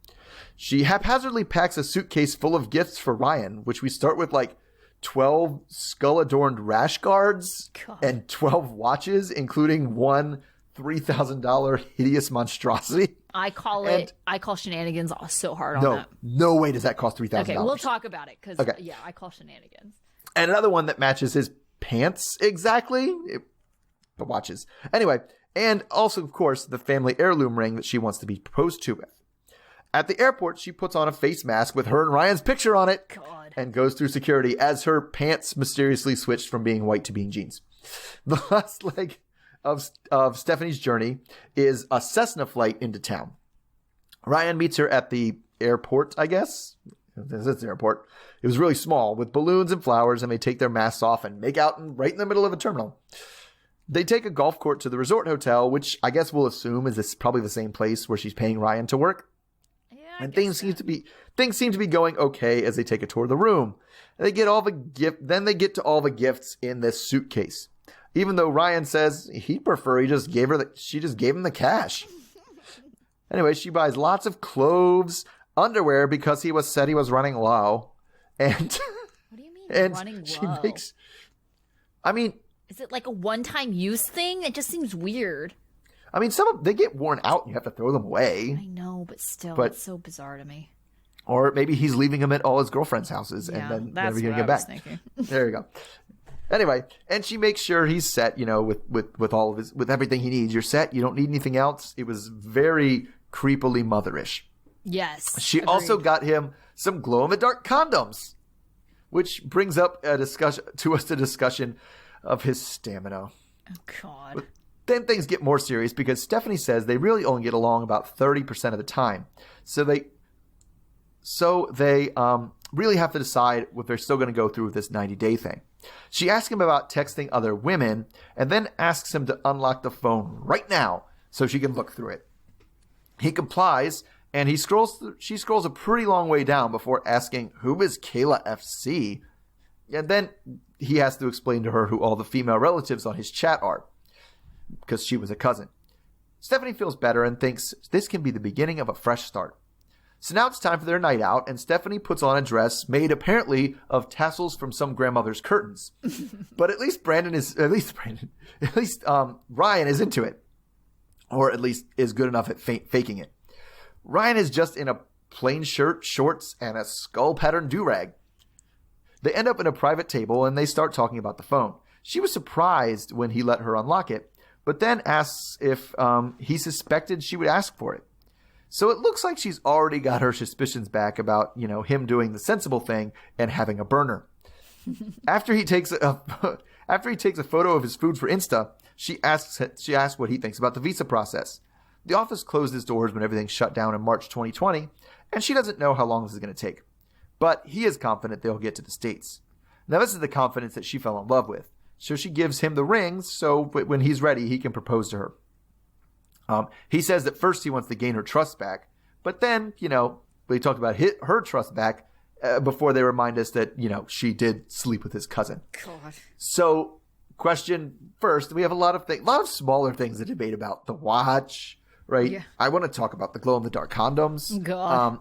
She haphazardly packs a suitcase full of gifts for Ryan, which we start with like 12 skull-adorned rash guards and 12 watches, including one $3,000 hideous monstrosity. I call shenanigans so hard on that. No way does that cost $3,000. Okay, we'll talk about it because, I call shenanigans. And another one that matches his pants exactly. The watches. Anyway, and also, of course, the family heirloom ring that she wants to be proposed to with. At the airport, she puts on a face mask with her and Ryan's picture on it. God. And goes through security as her pants mysteriously switched from being white to being jeans. The last leg of Stephanie's journey is a Cessna flight into town. Ryan meets her at the airport, I guess. This is the airport. It was really small with balloons and flowers, and they take their masks off and make out right in the middle of a terminal. They take a golf court to the resort hotel, which I guess we'll assume is this probably the same place where she's paying Ryan to work. Yeah, And things seem to be going okay as they take a tour of the room. They get all the then they get to all the gifts in this suitcase. Even though Ryan says he'd prefer she just gave him the cash. Anyway, she buys lots of clothes, underwear because he said he was running low. And What do you mean and running she low? makes Is it like a one-time use thing? It just seems weird. they get worn out and you have to throw them away. I know, but still, But- it's so bizarre to me. Or maybe he's leaving them at all his girlfriend's houses Yeah, and then that's never going what to get I was back. thinking. There you go. Anyway, and she makes sure he's set, with all of with everything he needs. You're set. You don't need anything else. It was very creepily motherish. Yes. She agreed. also got him some glow-in-the-dark condoms, which brings up a discussion of his stamina. Oh, God. Then things get more serious because Stephanie says they really only get along about 30% of the time. So they really have to decide if they're still going to go through with this 90-day thing. She asks him about texting other women and then asks him to unlock the phone right now so she can look through it. He complies, and she scrolls a pretty long way down before asking, "Who is Kayla FC?" And then he has to explain to her who all the female relatives on his chat are, because she was a cousin. Stephanie feels better and thinks this can be the beginning of a fresh start. So now it's time for their night out, and Stephanie puts on a dress made apparently of tassels from some grandmother's curtains. But at least Ryan is into it, or at least is good enough at faking it. Ryan is just in a plain shirt, shorts, and a skull pattern do-rag. They end up at a private table and they start talking about the phone. She was surprised when he let her unlock it, but then asks if he suspected she would ask for it. So it looks like she's already got her suspicions back about, him doing the sensible thing and having a burner. After he takes a photo of his food for Insta, she asks what he thinks about the visa process. The office closed its doors when everything shut down in March 2020, and she doesn't know how long this is going to take. But he is confident they'll get to the States. Now this is the confidence that she fell in love with. So she gives him the rings so when he's ready, he can propose to her. He says that first he wants to gain her trust back, but then, we talked about her trust back before they remind us that, she did sleep with his cousin. God. So, question first, we have a lot of smaller things to debate about. The watch, right? Yeah. I want to talk about the glow-in-the-dark condoms. God.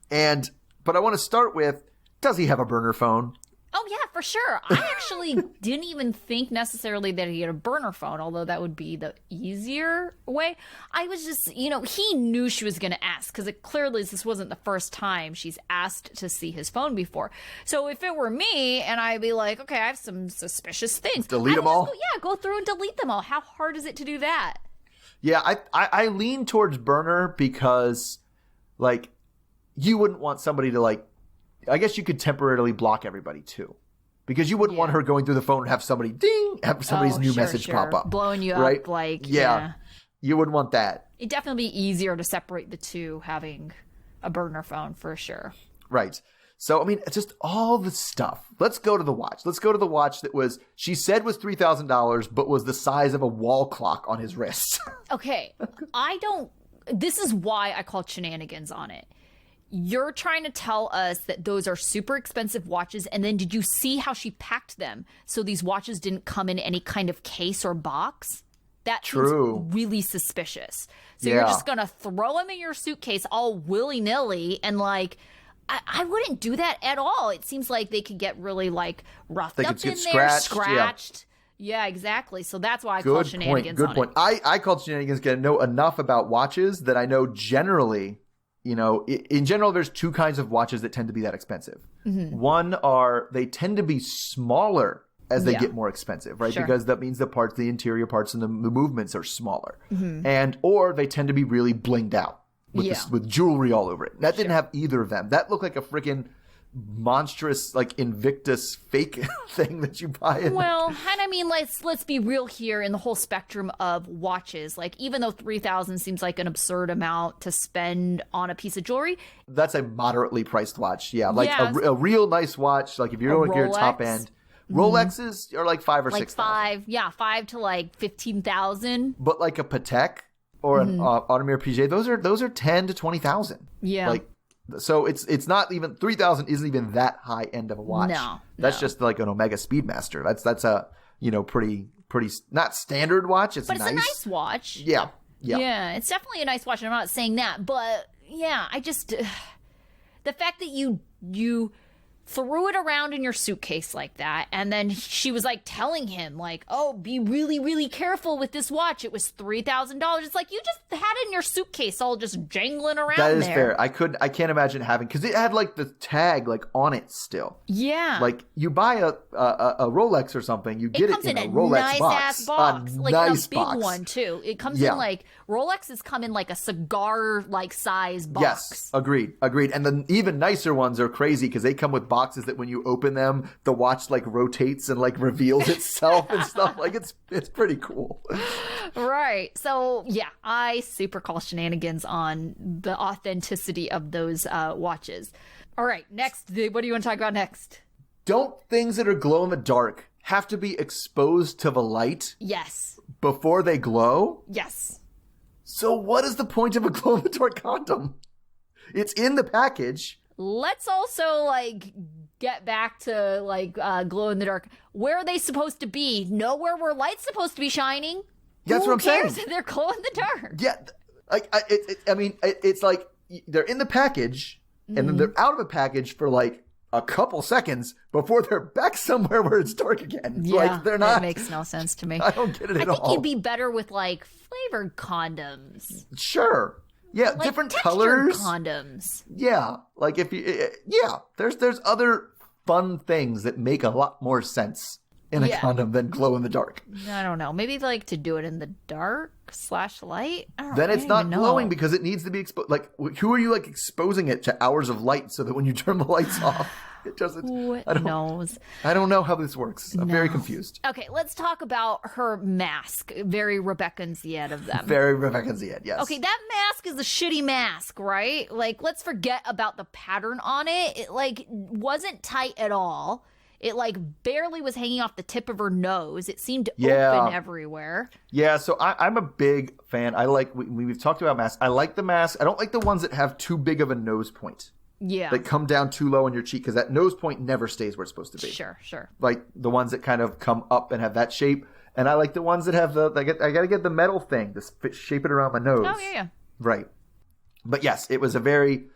But I want to start with, does he have a burner phone? Oh, yeah, for sure. I actually didn't even think necessarily that he had a burner phone, although that would be the easier way. I was just, he knew she was going to ask because clearly this wasn't the first time she's asked to see his phone before. So if it were me and I'd be like, okay, I have some suspicious things. Delete them all? Go through and delete them all. How hard is it to do that? Yeah, I lean towards burner because, you wouldn't want somebody to, I guess you could temporarily block everybody too, because you wouldn't want her going through the phone and have somebody's new message pop up, blowing you right? up. Yeah, you wouldn't want that. It'd definitely be easier to separate the two having a burner phone for sure. Right. So it's just all the stuff. Let's go to the watch. That she said was $3,000, but was the size of a wall clock on his wrist. Okay, this is why I called shenanigans on it. You're trying to tell us that those are super expensive watches, and then did you see how she packed them so these watches didn't come in any kind of case or box? That seems really suspicious. So you're just going to throw them in your suitcase all willy-nilly and I wouldn't do that at all. It seems like they could get really roughed up in there, scratched. Yeah, exactly. So that's why I call shenanigans on it. Good point. I called shenanigans because I know enough about watches that I know generally... in general, there's two kinds of watches that tend to be that expensive. Mm-hmm. One they tend to be smaller as they get more expensive, right? Sure. Because that means the interior parts and the movements are smaller. Mm-hmm. Or they tend to be really blinged out. with jewelry all over it. That didn't have either of them. That looked like a freaking monstrous, like, Invictus fake thing that you buy. Well, and I mean, let's be real here in the whole spectrum of watches. Like, even though $3,000 seems like an absurd amount to spend on a piece of jewelry, that's a moderately priced watch. Yeah, like a real nice watch. Like if you're going to your top end, Rolexes are like $5,000 or $6,000. $5 to like 15,000. But like a Patek or an Audemars Piguet, those are 10 to 20,000. Yeah. Like, so it's not even 3,000 isn't even that high end of a watch. No, that's just like an Omega Speedmaster. That's a pretty not standard watch. But it's a nice watch. Yeah. It's definitely a nice watch. I'm not saying that, but yeah, I just the fact that you threw it around in your suitcase like that, and then she was like telling him like, oh, be really, really careful with this watch. It was $3,000. It's like you just had it in your suitcase all just jangling around there. That is fair. I can't imagine having, because it had like the tag like on it still. Yeah. Like you buy a Rolex or something, you get it in a Rolex nice box. Ass box. A like nice a big box. one too. It comes in like Rolexes come in like a cigar like size box. Yes, agreed. And then even nicer ones are crazy because they come with boxes that when you open them, the watch like rotates and like reveals itself and stuff. Like it's pretty cool. Right. So yeah, I super call shenanigans on the authenticity of those watches. All right, next. What do you want to talk about next? Don't things that are glow in the dark have to be exposed to the light? Yes. Before they glow? Yes. So what is the point of a glow in the dark condom? It's in the package. Let's also like get back to like glow in the dark. Where are they supposed to be? Nowhere where light's supposed to be shining. That's what I'm saying. Who cares if they're glow in the dark? Yeah, like it's like they're in the package and then they're out of the package for like a couple seconds before they're back somewhere where it's dark again. Yeah, like they're not. That makes no sense to me. I don't get it at all. I think you'd be better with like flavored condoms. Sure. Yeah, like different textured colors. Condoms. Yeah, like if you, there's other fun things that make a lot more sense in a condom than glow in the dark. I don't know. Maybe like to do it in the dark / light. Then it's not glowing because it needs to be exposed. Like, who are you like exposing it to hours of light so that when you turn the lights off, it doesn't. Who knows? I don't know how this works. I'm very confused. Okay, let's talk about her mask. Very Rebecca and Zied of them. Very Rebecca and Zied, yes. Okay, that mask is a shitty mask, right? Like, let's forget about the pattern on it. It like wasn't tight at all. It like barely was hanging off the tip of her nose. It seemed open everywhere. Yeah, so I'm a big fan. I like, we've talked about masks. I like the mask. I don't like the ones that have too big of a nose point. Yeah. That come down too low on your cheek because that nose point never stays where it's supposed to be. Sure. Like the ones that kind of come up and have that shape. And I like the ones that have I got to get the metal thing to shape it around my nose. Oh, yeah. Right. But yes, it was a very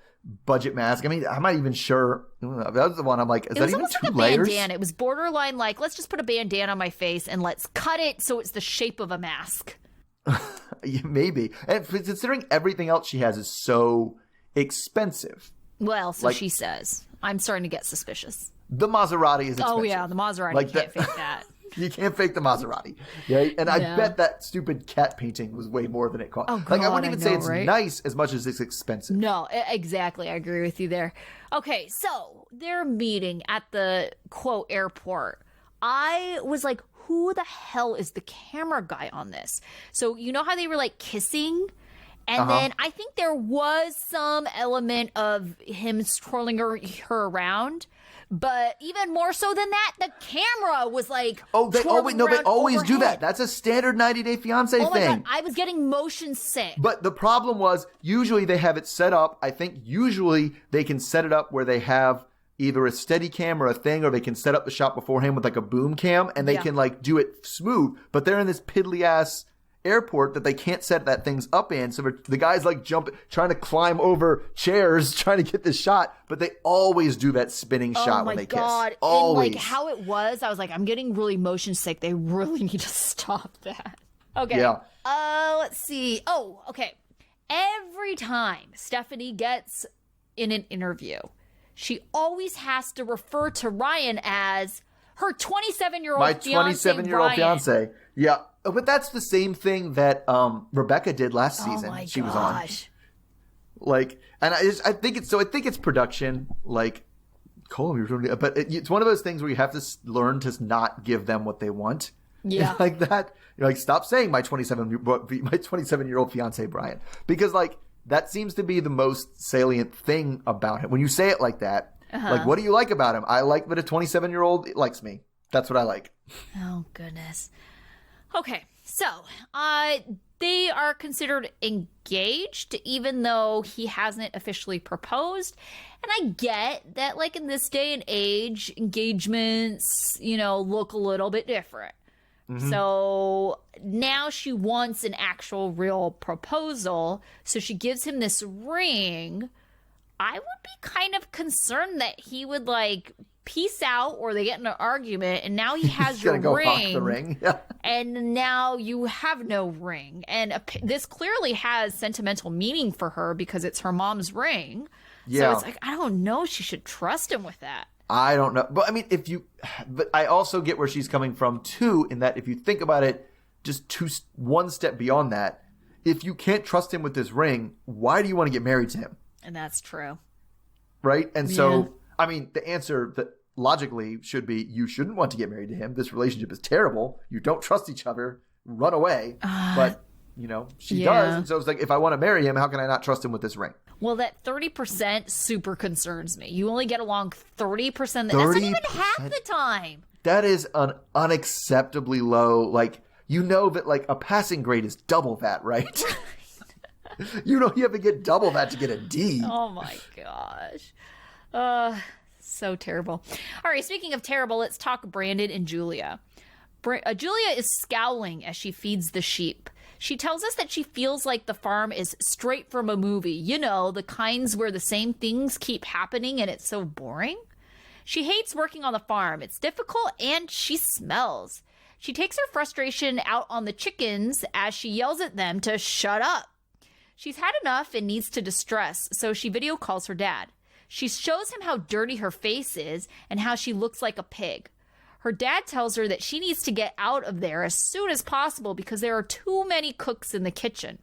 budget mask. I mean, I'm not even sure. That was the one I'm like, is that even 2 layers? Bandana. It was borderline like, let's just put a bandana on my face and let's cut it so it's the shape of a mask. Maybe. And considering everything else she has is so expensive. Well, so she says. I'm starting to get suspicious. The Maserati is expensive. Oh, yeah, the Maserati. Like can't fake that. You can't fake the Maserati. Right? And I bet that stupid cat painting was way more than it cost. Oh, God, like, I wouldn't even say it's right? nice as much as it's expensive. No, exactly. I agree with you there. Okay, so they're meeting at the, quote, airport. I was like, who the hell is the camera guy on this? So you know how they were, like, kissing? And then I think there was some element of him twirling her around. But even more so than that, the camera was like, they always overhead. do that. That's a standard 90 Day Fiance thing. Oh my God, I was getting motion sick. But the problem was, usually they have it set up. I think usually they can set it up where they have either a steady cam or a thing, or they can set up the shot beforehand with like a boom cam, and they can like do it smooth. But they're in this piddly ass airport that they can't set that things up in, so the guy's like trying to climb over chairs trying to get this shot, but they always do that spinning shot when they kiss. Always. And like how it was, I was like, I'm getting really motion sick. They really need to stop that. Okay. Yeah. Let's see. Oh, okay. Every time Stephanie gets in an interview, she always has to refer to Ryan as her 27-year-old fiance. My 27-year-old fiance. Yeah. But that's the same thing that Rebecca did last season. Oh my she gosh. was on. Like, and I think it's production. Like, but it's one of those things where you have to learn to not give them what they want. Yeah, like that. You're like, stop saying my 27-year-old fiance Brian, because like that seems to be the most salient thing about him. When you say it like that, like, what do you like about him? I like that a 27-year-old likes me. That's what I like. Oh, goodness. Okay, so they are considered engaged, even though he hasn't officially proposed. And I get that, like, in this day and age, engagements, look a little bit different. Mm-hmm. So now she wants an actual real proposal. So she gives him this ring. I would be kind of concerned that he would, like, peace out, or they get in an argument, and now he has your ring, the ring. Yeah. And now you have no ring. And this clearly has sentimental meaning for her because it's her mom's ring. Yeah. So it's like, I don't know, she should trust him with that. I don't know. But I mean, but I also get where she's coming from too, in that if you think about it, just one step beyond that, if you can't trust him with this ring, why do you want to get married to him? And that's true. Right? And so, I mean, the answer that logically should be, you shouldn't want to get married to him. This relationship is terrible. You don't trust each other. Run away. But, she does. And so it's like, if I want to marry him, how can I not trust him with this ring? Well, that 30% super concerns me. You only get along 30%. That's not even half the time. That is an unacceptably low, like, that like a passing grade is double that, right? You have to get double that to get a D. Oh my gosh. So terrible. All right, speaking of terrible, let's talk Brandon and Julia. Julia is scowling as she feeds the sheep. She tells us that she feels like the farm is straight from a movie. The kinds where the same things keep happening and it's so boring. She hates working on the farm. It's difficult and she smells. She takes her frustration out on the chickens as she yells at them to shut up. She's had enough and needs to distress, so she video calls her dad. She shows him how dirty her face is and how she looks like a pig. Her dad tells her that she needs to get out of there as soon as possible because there are too many cooks in the kitchen.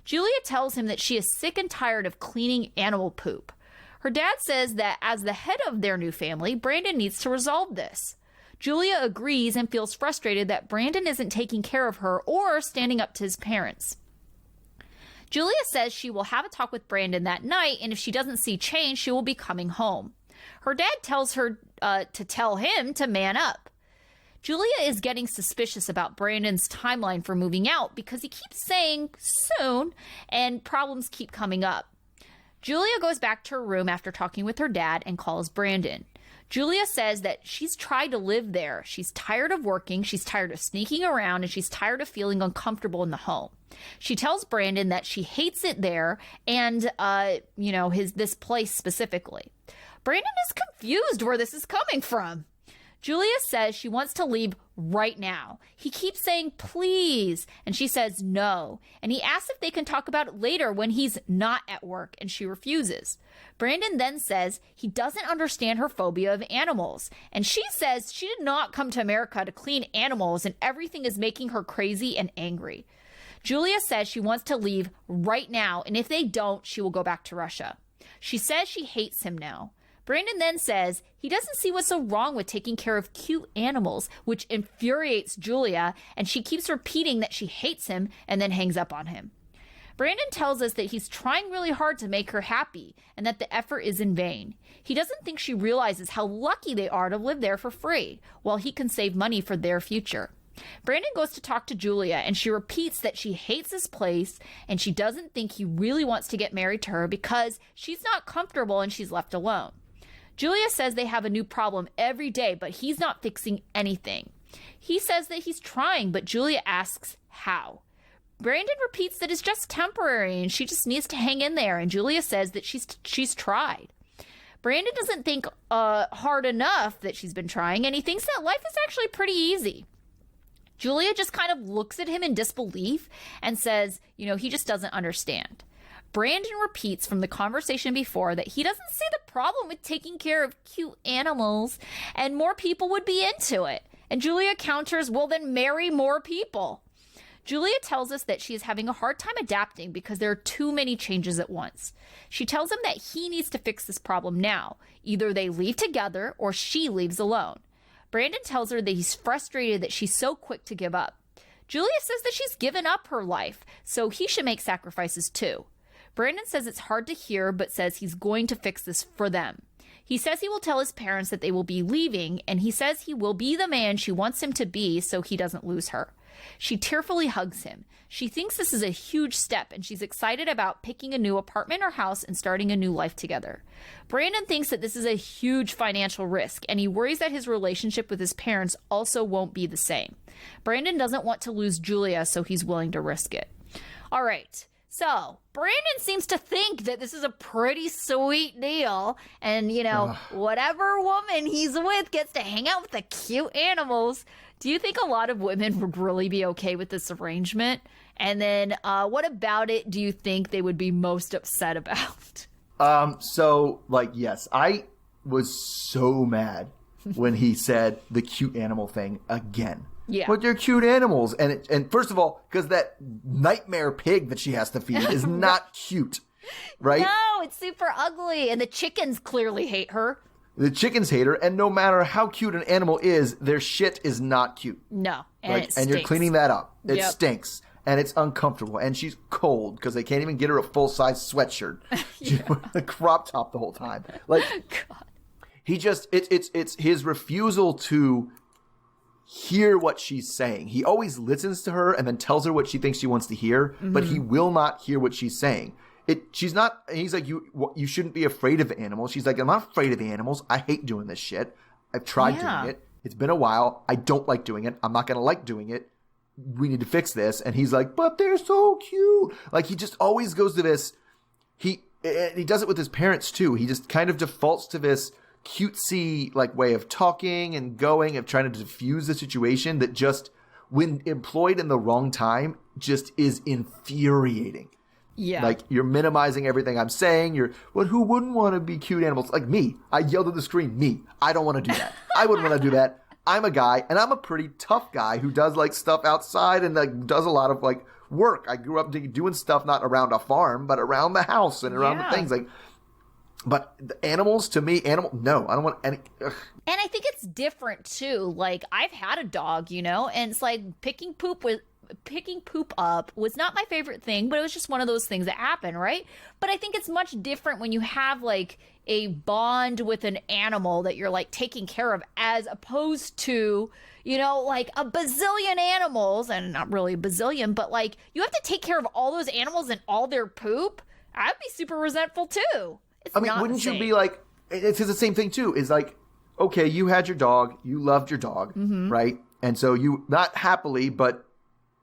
Julia tells him that she is sick and tired of cleaning animal poop. Her dad says that as the head of their new family, Brandon needs to resolve this. Julia agrees and feels frustrated that Brandon isn't taking care of her or standing up to his parents. Julia says she will have a talk with Brandon that night, and if she doesn't see change, she will be coming home. Her dad tells her to tell him to man up. Julia is getting suspicious about Brandon's timeline for moving out because he keeps saying soon, and problems keep coming up. Julia goes back to her room after talking with her dad and calls Brandon. Julia says that she's tried to live there. She's tired of working, she's tired of sneaking around, and she's tired of feeling uncomfortable in the home. She tells Brandon that she hates it there and, this place specifically. Brandon is confused where this is coming from. Julia says she wants to leave right now. He keeps saying, please, and she says no. And he asks if they can talk about it later when he's not at work, and she refuses. Brandon then says he doesn't understand her phobia of animals. And she says she did not come to America to clean animals, and everything is making her crazy and angry. Julia says she wants to leave right now, and if they don't, she will go back to Russia. She says she hates him now. Brandon then says he doesn't see what's so wrong with taking care of cute animals, which infuriates Julia, and she keeps repeating that she hates him and then hangs up on him. Brandon tells us that he's trying really hard to make her happy and that the effort is in vain. He doesn't think she realizes how lucky they are to live there for free, while he can save money for their future. Brandon goes to talk to Julia, and she repeats that she hates this place and she doesn't think he really wants to get married to her because she's not comfortable and she's left alone. Julia says they have a new problem every day, but he's not fixing anything. He says that he's trying, but Julia asks how. Brandon repeats that it's just temporary and she just needs to hang in there, and Julia says that she's tried. Brandon doesn't think hard enough that she's been trying, and he thinks that life is actually pretty easy. Julia just kind of looks at him in disbelief and says, he just doesn't understand. Brandon repeats from the conversation before that he doesn't see the problem with taking care of cute animals and more people would be into it. And Julia counters, well, then marry more people. Julia tells us that she is having a hard time adapting because there are too many changes at once. She tells him that he needs to fix this problem now. Either they leave together or she leaves alone. Brandon tells her that he's frustrated that she's so quick to give up. Julia says that she's given up her life, so he should make sacrifices too. Brandon says it's hard to hear, but says he's going to fix this for them. He says he will tell his parents that they will be leaving, and he says he will be the man she wants him to be so he doesn't lose her. She tearfully hugs him. She thinks this is a huge step, and she's excited about picking a new apartment or house and starting a new life together. Brandon thinks that this is a huge financial risk, and he worries that his relationship with his parents also won't be the same. Brandon doesn't want to lose Julia, so he's willing to risk it. All right. So, Brandon seems to think that this is a pretty sweet deal. And, whatever woman he's with gets to hang out with the cute animals. Do you think a lot of women would really be okay with this arrangement? And then what about it do you think they would be most upset about? Yes, I was so mad when he said the cute animal thing again. Yeah. But they're cute animals. And first of all, because that nightmare pig that she has to feed is not cute, right? No, it's super ugly. And the chickens clearly hate her. The chickens hate her. And no matter how cute an animal is, their shit is not cute. No. And it stinks. And you're cleaning that up. It Yep. stinks. And it's uncomfortable. And she's cold because they can't even get her a full-size sweatshirt. She's wearing a crop top the whole time. Like, God. he just, it's his refusal to hear what she's saying. He always listens to her and then tells her what she thinks she wants to hear, but he will not hear what she's saying. He's like, you shouldn't be afraid of animals. She's like, I'm not afraid of the animals. I hate doing this shit. I've tried doing it. It's been a while. I don't like doing it. I'm not going to like doing it. We need to fix this. And he's like, but they're so cute. Like, he just always goes to this. He does it with his parents too. He just kind of defaults to this cutesy way of talking and going, of trying to diffuse the situation that just, when employed in the wrong time, just is infuriating. Yeah. Like, you're minimizing everything I'm saying. Who wouldn't want to be cute animals? Like me. I yelled at the screen, me. I don't want to do that. I wouldn't want to do that. I'm a guy, and I'm a pretty tough guy who does stuff outside and does a lot of work. I grew up doing stuff not around a farm, but around the house and around the things But the animals, to me, no, I don't want any. Ugh. And I think it's different too. I've had a dog, and it's picking poop up was not my favorite thing, but it was just one of those things that happen, right? But I think it's much different when you have a bond with an animal that you're taking care of, as opposed to, a bazillion animals, and not really a bazillion, but you have to take care of all those animals and all their poop. I'd be super resentful too. Wouldn't you be it's the same thing too, is okay, you had your dog, you loved your dog, right? And so you, not happily, but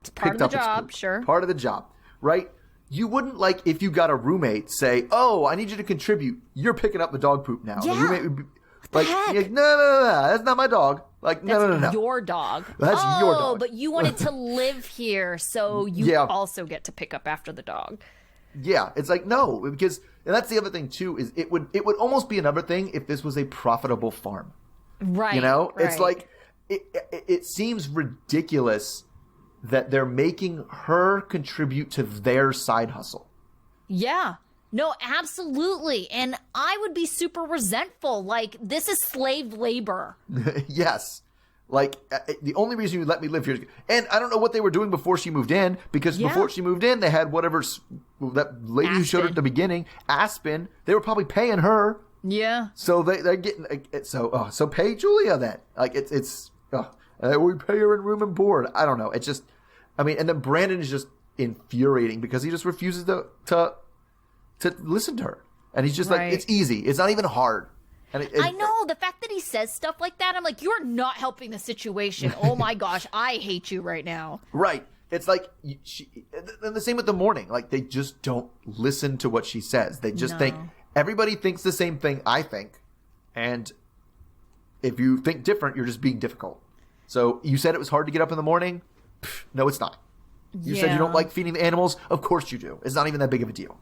it's part of the job, sure. Part of the job, right? You wouldn't, if you got a roommate, say, oh, I need you to contribute. You're picking up the dog poop now. Yeah. The roommate would be no, that's not my dog. No. Your dog. That's your dog. But you wanted to live here, so you also get to pick up after the dog. Yeah, it's no, because, and that's the other thing too, is it would almost be another thing if this was a profitable farm. Right. It's it seems ridiculous that they're making her contribute to their side hustle. Yeah. No, absolutely. And I would be super resentful. This is slave labor. Yes. The only reason you let me live here is, and I don't know what they were doing before she moved in, because before she moved in, they had that lady who showed her at the beginning, Aspen, they were probably paying her. Yeah. So they're getting, so pay Julia then. We pay her in room and board. I don't know. It's just, and then Brandon is just infuriating because he just refuses to listen to her. And he's just it's easy. It's not even hard. And I know, the fact that he says stuff like that, I'm you're not helping the situation. Oh my gosh, I hate you right now. Right. It's and the same with the morning. They just don't listen to what she says. They just think, everybody thinks the same thing I think. And if you think different, you're just being difficult. So you said it was hard to get up in the morning? Pff, no, it's not. You said you don't like feeding the animals? Of course you do. It's not even that big of a deal.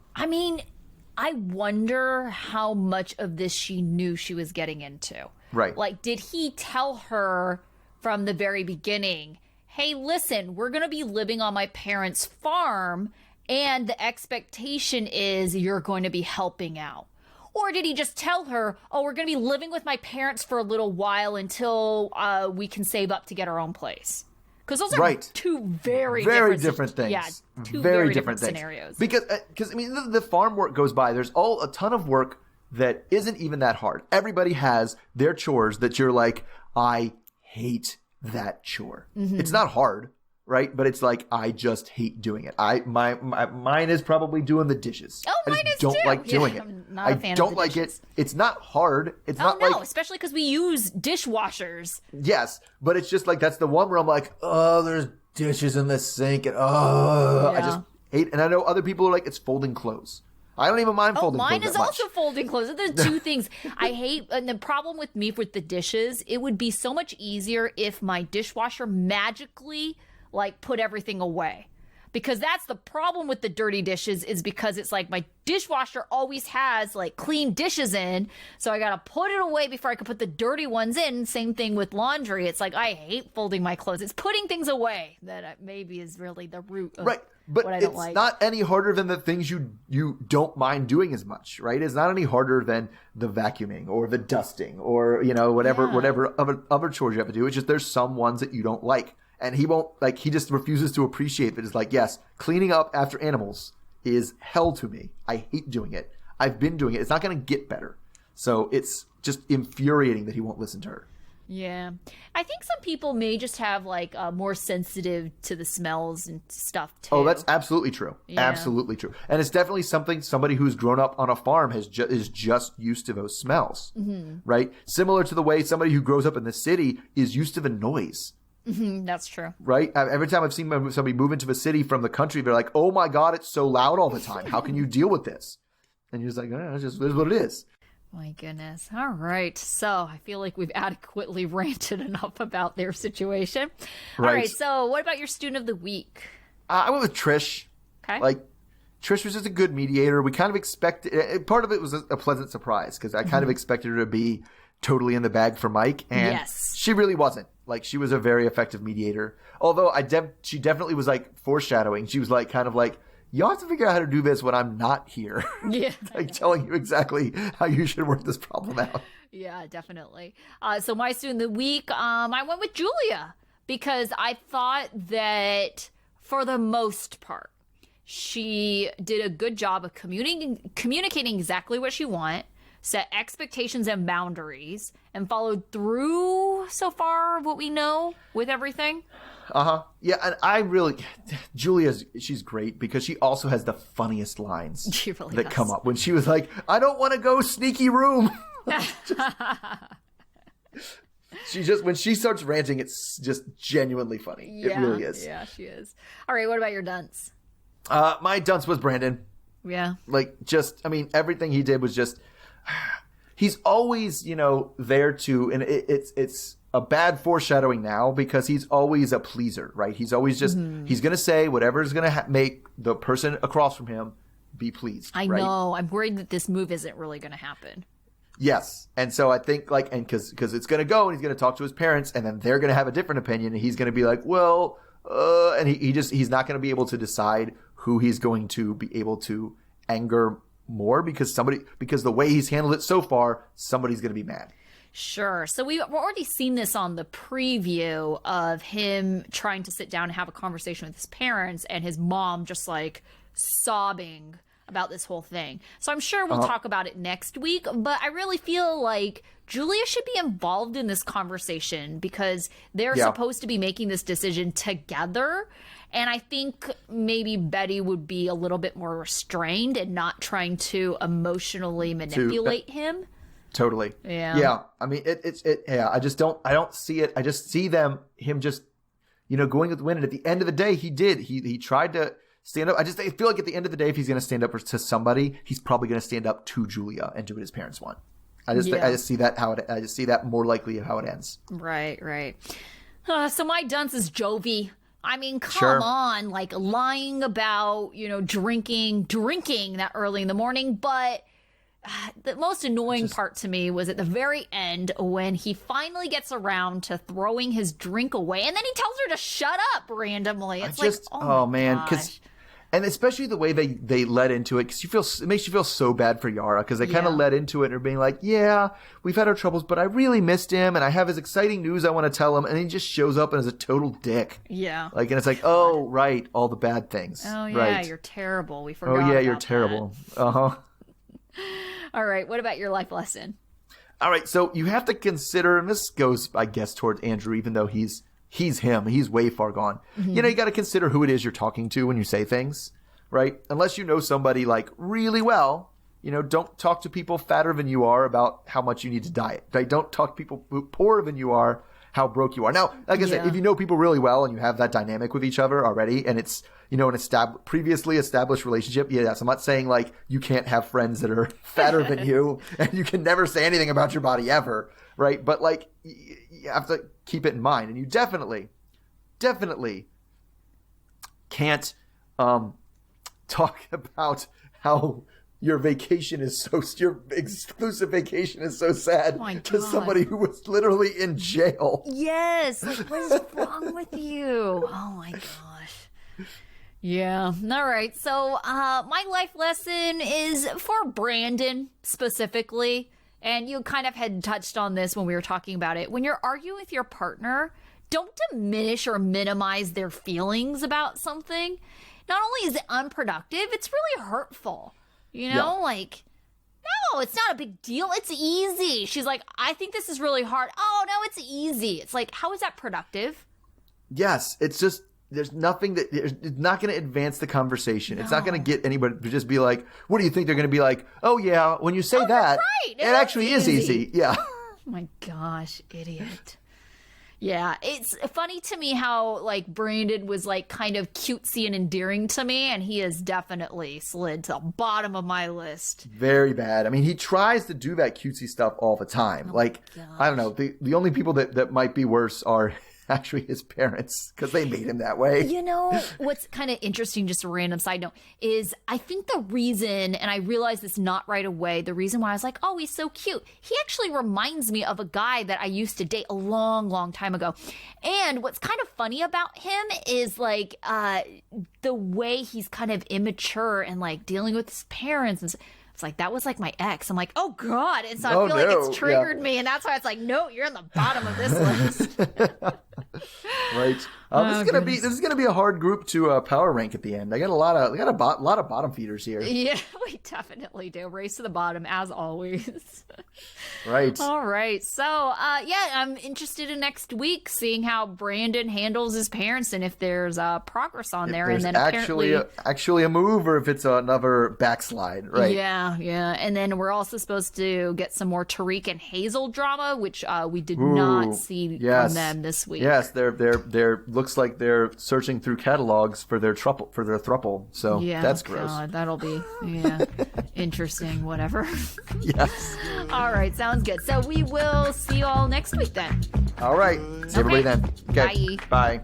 I wonder how much of this she knew she was getting into. Right. Did he tell her from the very beginning, hey, listen, we're going to be living on my parents' farm, and the expectation is you're going to be helping out? Or did he just tell her, oh, we're going to be living with my parents for a little while until we can save up to get our own place? Because those are two very different things. Yeah, two very different things. scenarios. Because I mean, the farm work goes by. There's a ton of work that isn't even that hard. Everybody has their chores that you're like, I hate that chore. Mm-hmm. It's not hard, right? But it's like, I just hate doing it. Mine is probably doing the dishes. Oh, mine is too. I just don't like doing it. I'm not a fan I don't of the like dishes. it. It's not hard. It's not no, like, especially because we use dishwashers. yes, but it's just like, that's the one where I'm like, oh, there's dishes in the sink, and I just hate. And I know other people are like, it's folding clothes. I don't even mind folding clothes. Mine is that much. also folding clothes. There's two things I hate. And the problem with me with the dishes, it would be so much easier if my dishwasher magically like put everything away. Because that's the problem with the dirty dishes, is because it's like my dishwasher always has like clean dishes in. So I got to put it away before I can put the dirty ones in. Same thing with laundry. It's like, I hate folding my clothes. It's putting things away that maybe is really the root of but what I don't it's like. not any harder than the things you don't mind doing as much, right? It's not any harder than the vacuuming or the dusting or, whatever other chores you have to do. It's just there's some ones that you don't like. And he just refuses to appreciate that. It's like, yes, cleaning up after animals is hell to me. I hate doing it. I've been doing it. It's not going to get better. So it's just infuriating that he won't listen to her. Yeah. I think some people may just have like more sensitive to the smells and stuff too. Oh, that's absolutely true. Yeah. Absolutely true. And it's definitely somebody who's grown up on a farm is just used to those smells, right? Similar to the way somebody who grows up in the city is used to the noise. That's true. Right? Every time I've seen somebody move into a city from the country, they're like, oh my God, it's so loud all the time. How can you deal with this? And you're just like, it's just what it is. My goodness. All right. So I feel like we've adequately ranted enough about their situation. Right. All right. So what about your student of the week? I went with Trish. Okay. Like, Trish was just a good mediator. We kind of expected, part of it was a pleasant surprise because I kind of expected her to be totally in the bag for Mike. And she really wasn't. Like, she was a very effective mediator. Although she definitely was like foreshadowing. She was like, kind of like, you have to figure out how to do this when I'm not here. Yeah. Like telling you exactly how you should work this problem out. Yeah, definitely. So my student of the week, I went with Julia because I thought that for the most part, she did a good job of communicating exactly what she wanted, set expectations and boundaries, and followed through so far what we know with everything. Yeah, and she's great because she also has the funniest lines She really that does. come up when she was like, I don't want to go sneaky room. When she starts ranting, it's just genuinely funny. It really is. Yeah, she is. All right, what about your dunce? My dunce was Brandon. Yeah. Like, everything he did was just, he's always, there to, and it's a bad foreshadowing now because he's always a pleaser, right? He's always just, he's going to say whatever is going to make the person across from him be pleased. I right? know. I'm worried that this move isn't really going to happen. Yes. And so I think because it's going to go and he's going to talk to his parents and then they're going to have a different opinion and he's going to be like, well, and he's not going to be able to decide who he's going to be able to anger more because the way he's handled it so far, somebody's going to be mad. Sure. So we've already seen this on the preview of him trying to sit down and have a conversation with his parents and his mom just like sobbing about this whole thing. So I'm sure we'll talk about it next week, but I really feel like Julia should be involved in this conversation because they're supposed to be making this decision together. And I think maybe Betty would be a little bit more restrained and not trying to emotionally manipulate him. Totally. Yeah. Yeah. I mean, I don't see it. I just see him just, going with the win. And at the end of the day, he tried to stand up. I feel like at the end of the day, if he's going to stand up to somebody, he's probably going to stand up to Julia and do what his parents want. I just see that more likely how it ends. Right. So my dunce is Jovi. I mean, come on, like lying about, drinking that early in the morning, but the most annoying part to me was at the very end when he finally gets around to throwing his drink away, and then he tells her to shut up randomly. It's oh man, because. And especially the way they led into it, because it makes you feel so bad for Yara, because they kind of led into it and are being like, yeah, we've had our troubles, but I really missed him, and I have his exciting news I want to tell him, and he just shows up and is a total dick. Yeah. Like, and it's like, oh, right, all the bad things. Oh, yeah, right. You're terrible. We forgot Oh, yeah, about you're terrible. that. Uh-huh. All right, what about your life lesson? All right, so you have to consider, and this goes, I guess, towards Andrew, even though he's him. He's way far gone. Mm-hmm. You know, you got to consider who it is you're talking to when you say things, right? Unless you know somebody like really well, you know, don't talk to people fatter than you are about how much you need to diet, right? Don't talk to people poorer than you are, how broke you are. Now, like I said, if you know people really well and you have that dynamic with each other already, and it's, you know, an previously established relationship, yes, I'm not saying like you can't have friends that are fatter than you and you can never say anything about your body ever, right? But like, you have to keep it in mind, and you definitely can't talk about how your exclusive vacation is so sad to somebody who was literally in jail. Yes. Like, what is wrong with you? Oh my gosh. Yeah. All right. So my life lesson is for Brandon specifically. And you kind of had touched on this when we were talking about it. When you're arguing with your partner, don't diminish or minimize their feelings about something. Not only is it unproductive, it's really hurtful. You know, like, no, it's not a big deal. It's easy. She's like, I think this is really hard. Oh, no, it's easy. It's like, how is that productive? Yes, it's just, there's nothing that, it's not going to advance the conversation. No. It's not going to get anybody to just be like, what do you think? They're going to be like, oh, yeah, when you say that, right. it actually is easy. Yeah. Oh, my gosh, idiot. Yeah, it's funny to me how, like, Brandon was, like, kind of cutesy and endearing to me, and he has definitely slid to the bottom of my list. Very bad. I mean, he tries to do that cutesy stuff all the time. Oh, like, I don't know, the only people that might be worse are actually his parents, because they made him that way. You know, what's kind of interesting, just a random side note, is I think the reason, and I realized this not right away, the reason why I was like, oh, he's so cute. He actually reminds me of a guy that I used to date a long, long time ago. And what's kind of funny about him is like the way he's kind of immature and like dealing with his parents and it's like, that was like my ex. I'm like, oh God. And so I feel like it's triggered me. And that's why it's like, no, you're in the bottom of this list. Right. This is gonna be a hard group to power rank at the end. I got a lot of bottom feeders here. Yeah, we definitely do. Race to the bottom as always. Right. All right. So yeah, I'm interested in next week seeing how Brandon handles his parents and if there's progress on there. And then actually a move, or if it's another backslide. Right. Yeah. And then we're also supposed to get some more Tariq and Hazel drama, which we did not see from them this week. Yes, they're looks like they're searching through catalogs for their throuple. So that's gross. God, that'll be interesting. Whatever. Yes. All right, sounds good. So we will see you all next week then. All right. See everybody then. Okay. Bye. Bye.